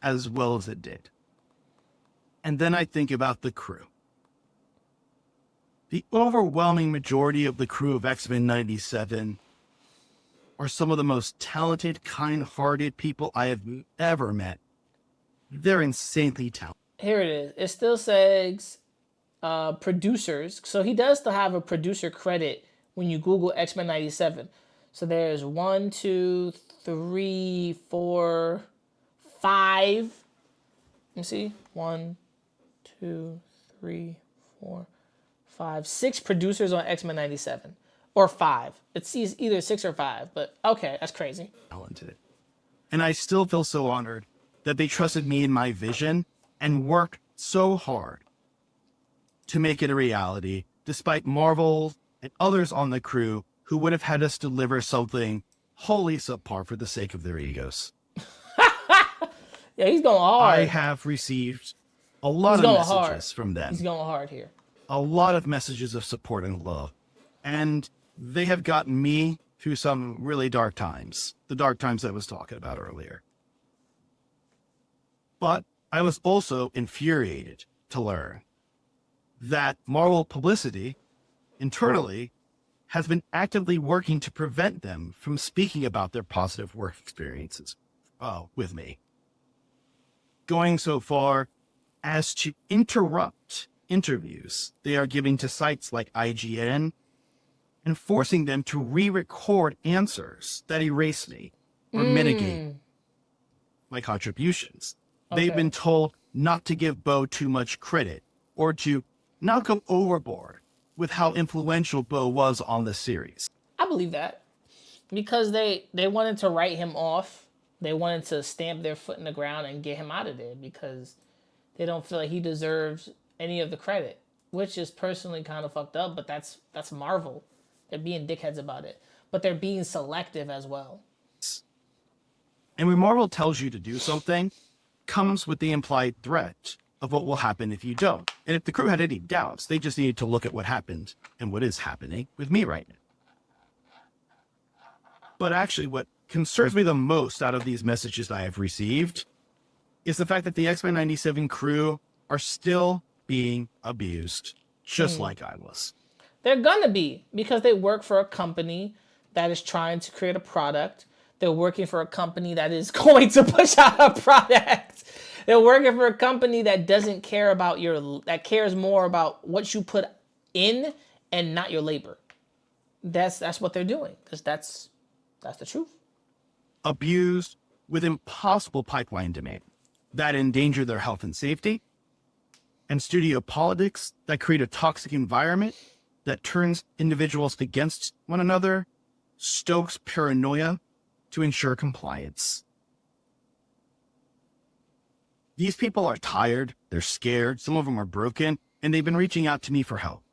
as well as it did. And then I think about the crew. The overwhelming majority of the crew of X-Men 97 are some of the most talented, kind-hearted people I have ever met. They're insanely talented. Here it is. It still says producers. So he does still have a producer credit when you Google X-Men 97. So there's 1, 2, 3, 4, 5. Let me see. 1, 2, 3, 4, 5, 6 producers on X-Men 97. Or 5. It's either 6 or 5. But okay, that's crazy. Talented. And I still feel so honored that they trusted me and my vision and worked so hard to make it a reality, despite Marvel and others on the crew who would have had us deliver something wholly subpar for the sake of their egos. Yeah, he's going hard. I have received a lot of messages from them. He's going hard here. A lot of messages of support and love. And they have gotten me through some really dark times. The dark times I was talking about earlier. But I was also infuriated to learn that Marvel publicity internally has been actively working to prevent them from speaking about their positive work experiences with me. Going so far as to interrupt interviews they are giving to sites like IGN and forcing them to re-record answers that erase me or mitigate my contributions. Okay. They've been told not to give Beau too much credit or to not go overboard with how influential Beau was on the series. I believe that. Because they wanted to write him off. They wanted to stamp their foot in the ground and get him out of there because they don't feel like he deserves any of the credit, which is personally kind of fucked up, but that's Marvel. They're being dickheads about it. But they're being selective as well. And when Marvel tells you to do something, comes with the implied threat of what will happen if you don't. And if the crew had any doubts, they just needed to look at what happened and what is happening with me right now. But actually, what concerns me the most out of these messages I have received is the fact that the X-Men 97 crew are still being abused, just like I was. They're gonna be, because they work for a company that is trying to create a product. They're working for a company that is going to push out a product. They're working for a company that doesn't care about that cares more about what you put in and not your labor. That's what they're doing, because that's the truth. Abused with impossible pipeline demand that endanger their health and safety, and studio politics that create a toxic environment that turns individuals against one another, stokes paranoia to ensure compliance. These people are tired, they're scared, some of them are broken, and they've been reaching out to me for help.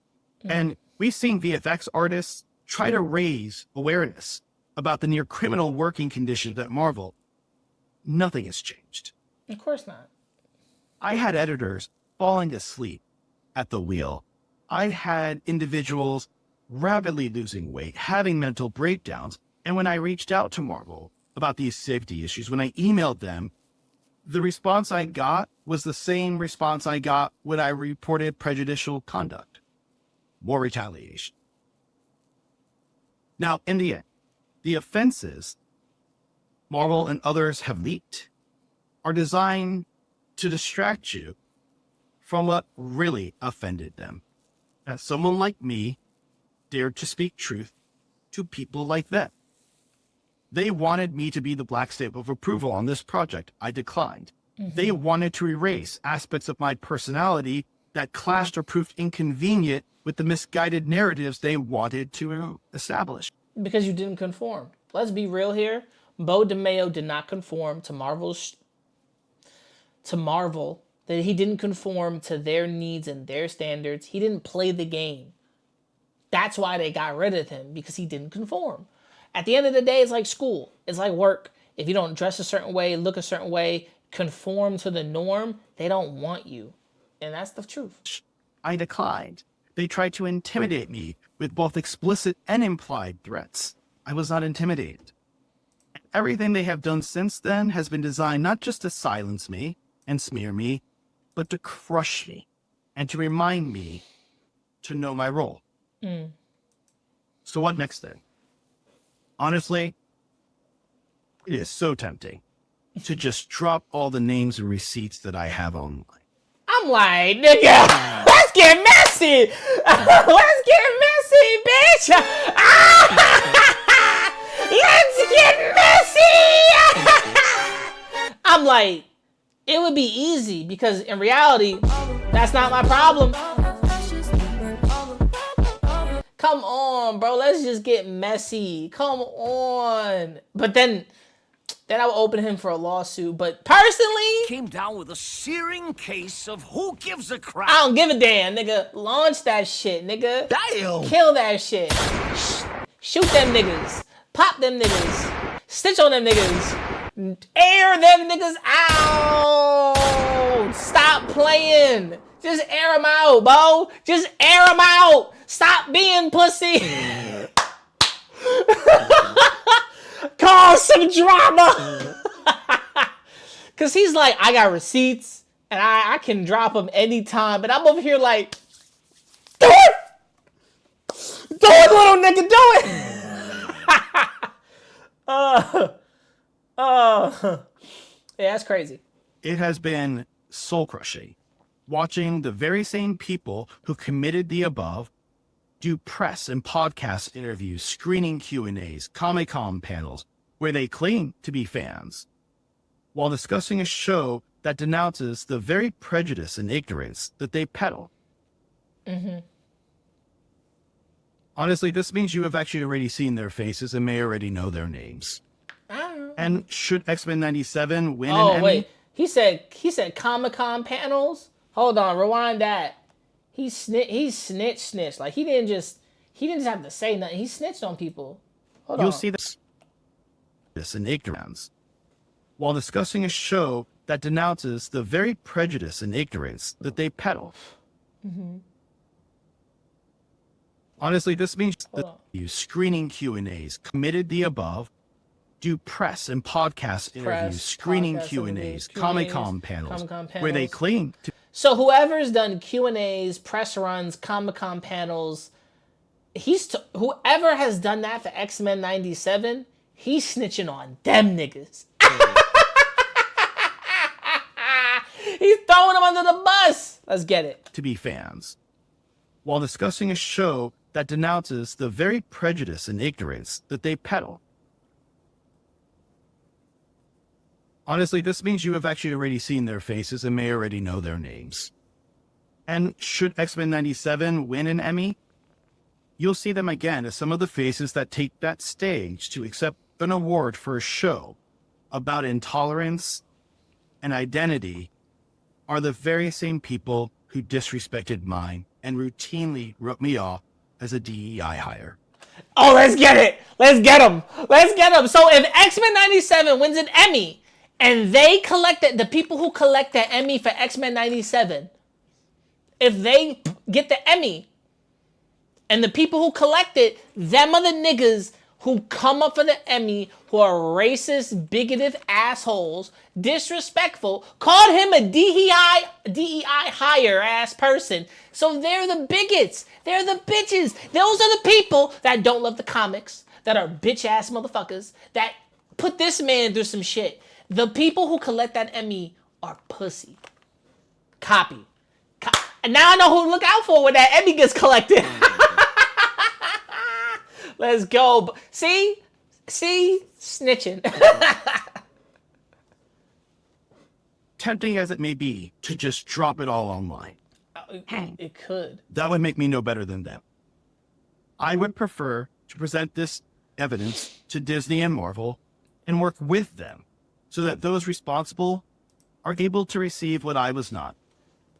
And we've seen VFX artists try to raise awareness about the near criminal working conditions at Marvel. Nothing has changed. Of course not. I had editors falling asleep at the wheel. I had individuals rapidly losing weight, having mental breakdowns. And when I reached out to Marvel about these safety issues, when I emailed them, the response I got was the same response I got when I reported prejudicial conduct. More retaliation. Now, in the end, the offenses Marvel and others have leaked are designed to distract you from what really offended them. As someone like me dared to speak truth to people like them. They wanted me to be the black stamp of approval on this project. I declined. They wanted to erase aspects of my personality that clashed or proved inconvenient with the misguided narratives they wanted to establish. Because you didn't conform. Let's be real here. Beau DeMayo did not conform to Marvel. That he didn't conform to their needs and their standards. He didn't play the game. That's why they got rid of him, because he didn't conform. At the end of the day, it's like school. It's like work. If you don't dress a certain way, look a certain way, conform to the norm, they don't want you. And that's the truth. I declined. They tried to intimidate me with both explicit and implied threats. I was not intimidated. Everything they have done since then has been designed not just to silence me and smear me, but to crush me and to remind me to know my role. So what next then? Honestly, it is so tempting to just drop all the names and receipts that I have online. I'm like, nigga, let's get messy. Let's get messy, bitch. Let's get messy. I'm like, it would be easy, because in reality, that's not my problem. Come on, bro. Let's just get messy. Come on. But then I would open him for a lawsuit. But personally, Came down with a searing case of who gives a crap. I don't give a damn, nigga. Launch that shit, nigga. Damn. Kill that shit. Shoot them niggas. Pop them niggas. Stitch on them niggas. Air them niggas out. Stop playing. Just air them out, Bo. Just air them out. Stop being pussy. Cause some drama. Cause he's like, I got receipts and I can drop them anytime. But I'm over here like, do it. Do it, little nigga, do it. Yeah, that's crazy. It has been soul-crushing watching the very same people who committed the above do press and podcast interviews, screening Q&As, Comic-Con panels, where they claim to be fans, while discussing a show that denounces the very prejudice and ignorance that they peddle. Honestly, this means you have actually already seen their faces and may already know their names. And should X-Men 97 win an Emmy? Wait. He said Comic-Con panels? Hold on, rewind that. He snitched. Like he didn't just have to say nothing. He snitched on people. Hold You'll on. see this in ignorance, while discussing a show that denounces the very prejudice and ignorance that they peddle. Honestly, this means that you screening Q&As, committed the above, do press and podcast interviews, screening Q&As, Comic-Con panels, where they claim to... So whoever's done Q&As, press runs, Comic-Con panels, whoever has done that for X-Men 97, he's snitching on them niggas. He's throwing him under the bus. Let's get it. to be fans, while discussing a show that denounces the very prejudice and ignorance that they peddle. Honestly, this means you have actually already seen their faces and may already know their names. And should X-Men 97 win an Emmy, you'll see them again as some of the faces that take that stage to accept an award for a show about intolerance and identity are the very same people who disrespected mine and routinely wrote me off as a DEI hire. Oh, let's get it. Let's get him. Let's get him. So if X-Men 97 wins an Emmy and they collect it, the people who collect the Emmy for X-Men 97, if they get the Emmy and the people who collect it, them are the niggas who come up for the Emmy, who are racist, bigoted assholes, disrespectful, called him a DEI hire ass person. So they're the bigots. They're the bitches. Those are the people that don't love the comics, that are bitch ass motherfuckers, that put this man through some shit. The people who collect that Emmy are pussy. Copy. And now I know who to look out for when that Emmy gets collected. Let's go. See? Snitching. Tempting as it may be to just drop it all online. It could. That would make me no better than them. I would prefer to present this evidence to Disney and Marvel and work with them so that those responsible are able to receive what I was not.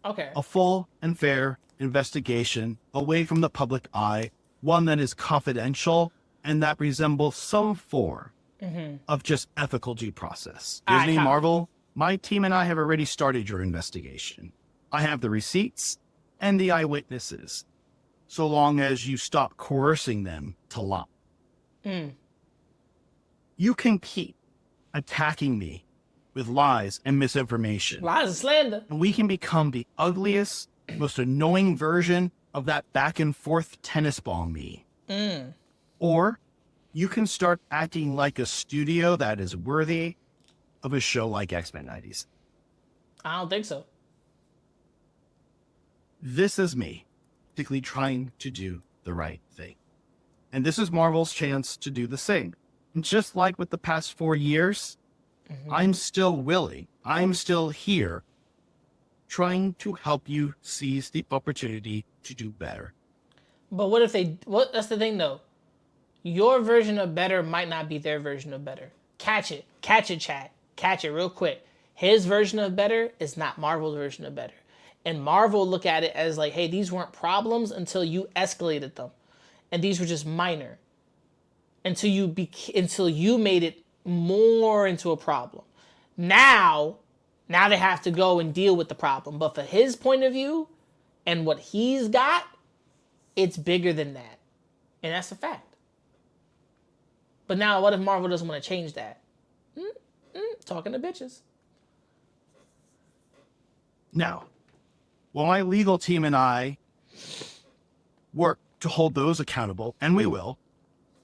Okay. A full and fair investigation away from the public eye, one that is confidential and that resembles some form of just ethical due process. Disney, Marvel, my team and I have already started your investigation. I have the receipts and the eyewitnesses, so long as you stop coercing them to lie. You can keep attacking me with lies and misinformation. Lies and slander. And we can become the ugliest, most annoying version of that back and forth tennis ball me. Or you can start acting like a studio that is worthy of a show like X-Men 90s. I don't think so. This is me, basically trying to do the right thing. And this is Marvel's chance to do the same. And just like with the past 4 years, I'm still willing, I'm still here, trying to help you seize the opportunity to do better. But what if that's the thing though. Your version of better might not be their version of better. Catch it, chat. Catch it real quick. His version of better is not Marvel's version of better. And Marvel look at it as like, hey, these weren't problems until you escalated them. And these were just minor. Until you made it more into a problem. Now they have to go and deal with the problem. But for his point of view and what he's got, it's bigger than that. And that's a fact. But now what if Marvel doesn't want to change that? Talking to bitches. Now, while my legal team and I work to hold those accountable, and we will,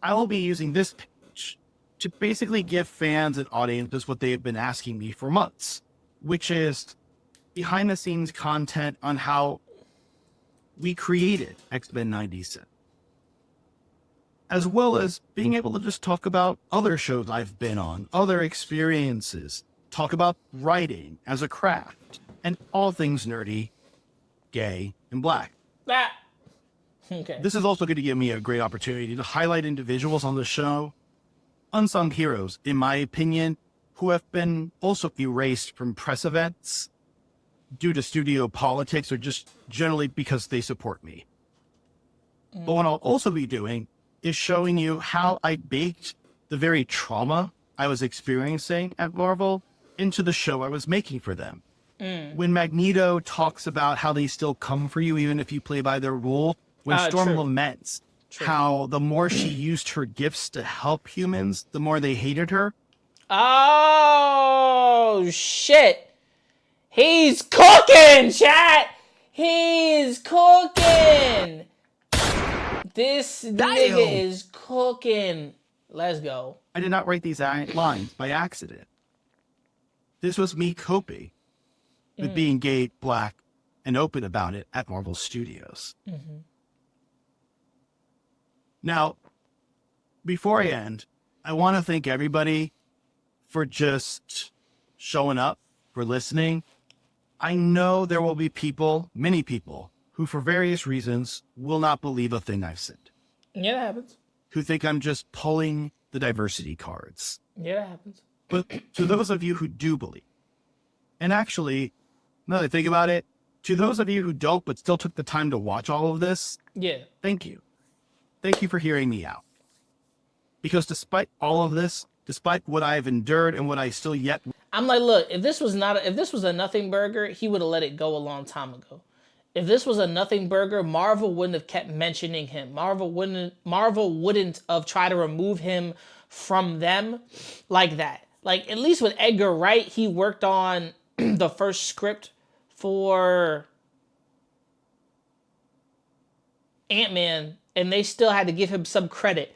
I will be using this page to basically give fans and audiences what they have been asking me for months, which is behind the scenes content on how we created X-Men 97. As well as being able to just talk about other shows I've been on, other experiences, talk about writing as a craft, and all things nerdy, gay, and black. Okay. This is also going to give me a great opportunity to highlight individuals on the show, unsung heroes, in my opinion, who have been also erased from press events due to studio politics or just generally because they support me. But what I'll also be doing is showing you how I baked the very trauma I was experiencing at Marvel into the show I was making for them. When Magneto talks about how they still come for you even if you play by their rule, when Storm laments how the more she used her gifts to help humans, the more they hated her. Oh, shit. He's cooking, chat. He's cooking. This nigga is cooking. Let's go. I did not write these lines by accident. This was me coping with being gay, black, and open about it at Marvel Studios. Now, before I end, I want to thank everybody for just showing up, for listening. I know there will be people, many people, who for various reasons will not believe a thing I've said. Yeah, that happens. Who think I'm just pulling the diversity cards. Yeah, that happens. But to those of you who do believe, and actually, now that I think about it, to those of you who don't but still took the time to watch all of this, Yeah. thank you. Thank you for hearing me out. Because despite all of this, despite what I've endured and what I still yet... I'm like, look, if this was a nothing burger, he would have let it go a long time ago. If this was a nothing burger, Marvel wouldn't have kept mentioning him. Marvel wouldn't have tried to remove him from them like that. Like, at least with Edgar Wright, he worked on the first script for Ant-Man, and they still had to give him some credit.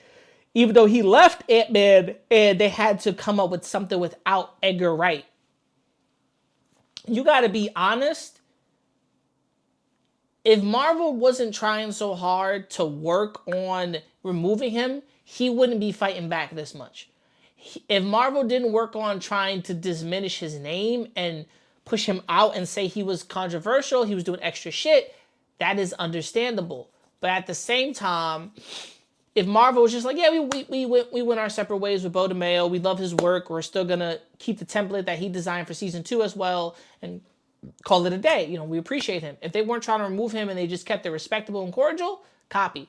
Even though he left Ant-Man and they had to come up with something without Edgar Wright. You gotta be honest. If Marvel wasn't trying so hard to work on removing him, he wouldn't be fighting back this much. If Marvel didn't work on trying to diminish his name and push him out and say he was controversial, he was doing extra shit, that is understandable. But at the same time, if Marvel was just like, yeah, we went our separate ways with Beau DeMayo, we love his work, we're still gonna keep the template that he designed for season 2 as well, and call it a day. You know, we appreciate him. If they weren't trying to remove him and they just kept it respectable and cordial, copy.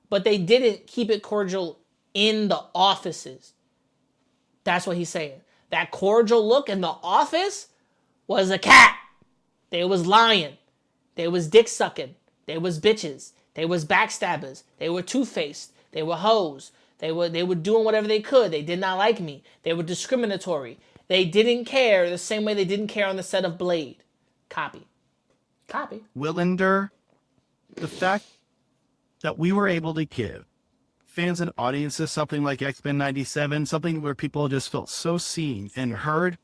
But they didn't keep it cordial in the offices. That's what he's saying. That cordial look in the office was a cat. They was lying. They was dick sucking. They was bitches. They was backstabbers. They were two-faced. They were hoes. They were doing whatever they could. They did not like me. They were discriminatory. They didn't care the same way they didn't care on the set of Blade. Copy. Willender, the fact that we were able to give fans and audiences something like X-Men 97, something where people just felt so seen and heard,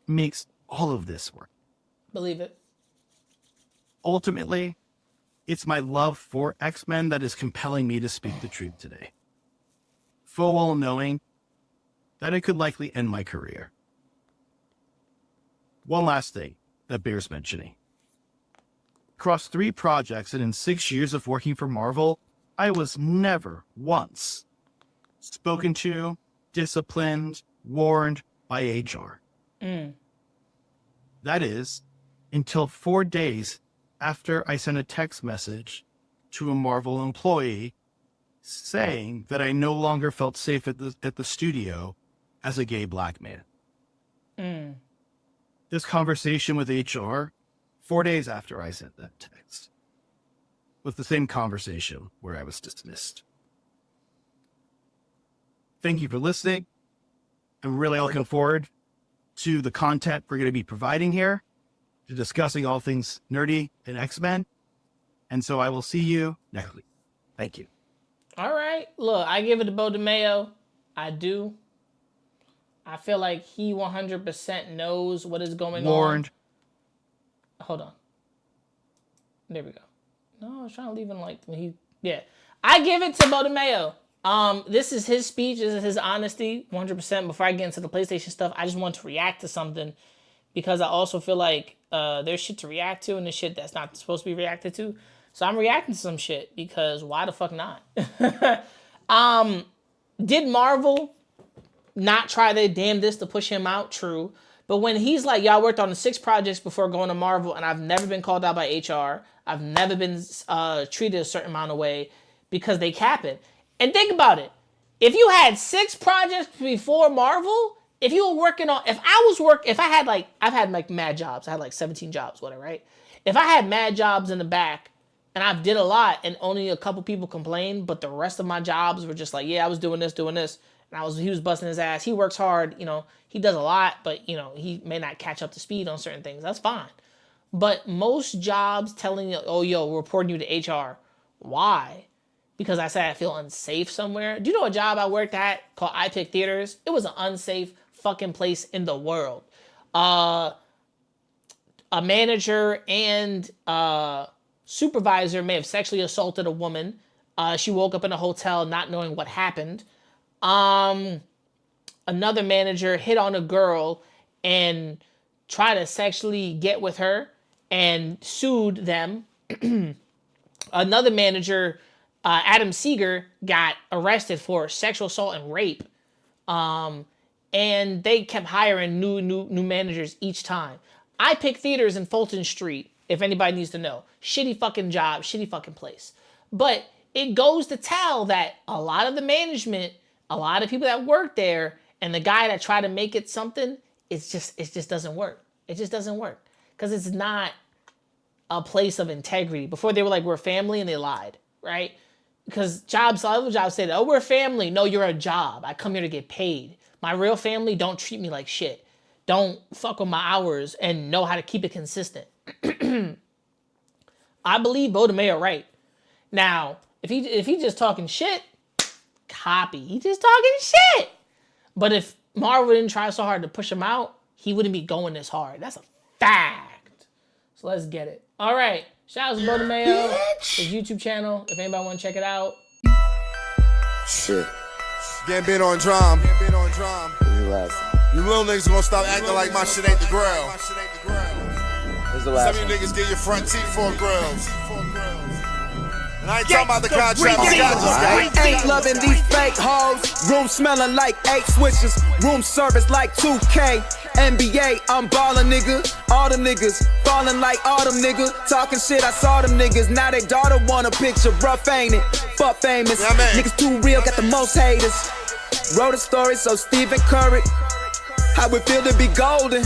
makes all of this work. Believe it. Ultimately, it's my love for X-Men that is compelling me to speak the truth today. Full well knowing that it could likely end my career. One last thing that bears mentioning. Across 3 projects and in 6 years of working for Marvel, I was never once spoken to, disciplined, warned by HR. That is, until 4 days after I sent a text message to a Marvel employee saying that I no longer felt safe at the studio as a gay black man. This conversation with HR, 4 days after I sent that text, was the same conversation where I was dismissed. Thank you for listening. I'm really looking forward to the content we're going to be providing here, to discussing all things nerdy and X-Men. And so I will see you next week. Thank you. All right. Look, I give it to Beau DeMayo. I do. I feel like he 100% knows what is going Warned. on. Hold on. There we go. No, I was trying to leave him like when he... Yeah. I give it to Beau DeMayo. This is his speech. This is his honesty. 100%. Before I get into the PlayStation stuff, I just want to react to something because I also feel like there's shit to react to and there's shit that's not supposed to be reacted to. So I'm reacting to some shit because why the fuck not? Did Marvel not try their damnedest to push him out? True. But when he's like, y'all worked on 6 projects before going to Marvel and I've never been called out by HR. I've never been treated a certain amount of way because they cap it. And think about it. If you had 6 projects before Marvel, if you were working on, I've had mad jobs. I had like 17 jobs, whatever, right? If I had mad jobs in the back and I did a lot and only a couple people complained, but the rest of my jobs were just like, yeah, I was doing this. And he was busting his ass. He works hard, he does a lot, but he may not catch up to speed on certain things. That's fine. But most jobs telling you, oh, yo, we're reporting you to HR. Why? Because I said I feel unsafe somewhere. Do you know a job I worked at called I Pick Theaters? It was an unsafe fucking place in the world. a manager and supervisor may have sexually assaulted a woman. She woke up in a hotel not knowing what happened. Another manager hit on a girl and tried to sexually get with her and sued them. Another manager, Adam Seeger, got arrested for sexual assault and rape. And they kept hiring new managers each time. I pick theaters in Fulton Street, if anybody needs to know. Shitty fucking job, shitty fucking place. But it goes to tell that a lot of the management, a lot of people that work there, and the guy that tried to make it something, it just doesn't work. It just doesn't work. Because it's not a place of integrity. Before they were like, we're family, and they lied, right? Because other jobs say, oh, we're family. No, you're a job. I come here to get paid. My real family don't treat me like shit. Don't fuck with my hours and know how to keep it consistent. I believe Beau DeMayo right. Now, if he just talking shit, copy. He just talking shit. But if Marvel didn't try so hard to push him out, he wouldn't be going this hard. That's a fact. So let's get it. All right. Shout out to Beau DeMayo, his YouTube channel. If anybody want to check it out. Shit. Getting on drum. This is the last one. You little niggas gonna stop acting like my shit ain't the grill. This is the last Some of one. you niggas get your front teeth for grills. And I ain't talking about the contract. I ain't loving these fake hoes. Room smelling like 8 switches. Room service like 2K. NBA, I'm ballin', nigga. All them niggas fallin' like autumn, nigga. Talking shit, I saw them niggas. Now they daughter want a picture. Rough, ain't it? Fuck famous. Yeah, man. Niggas too real, got the most haters. Wrote a story, so Stephen Curry. How it feel to be golden?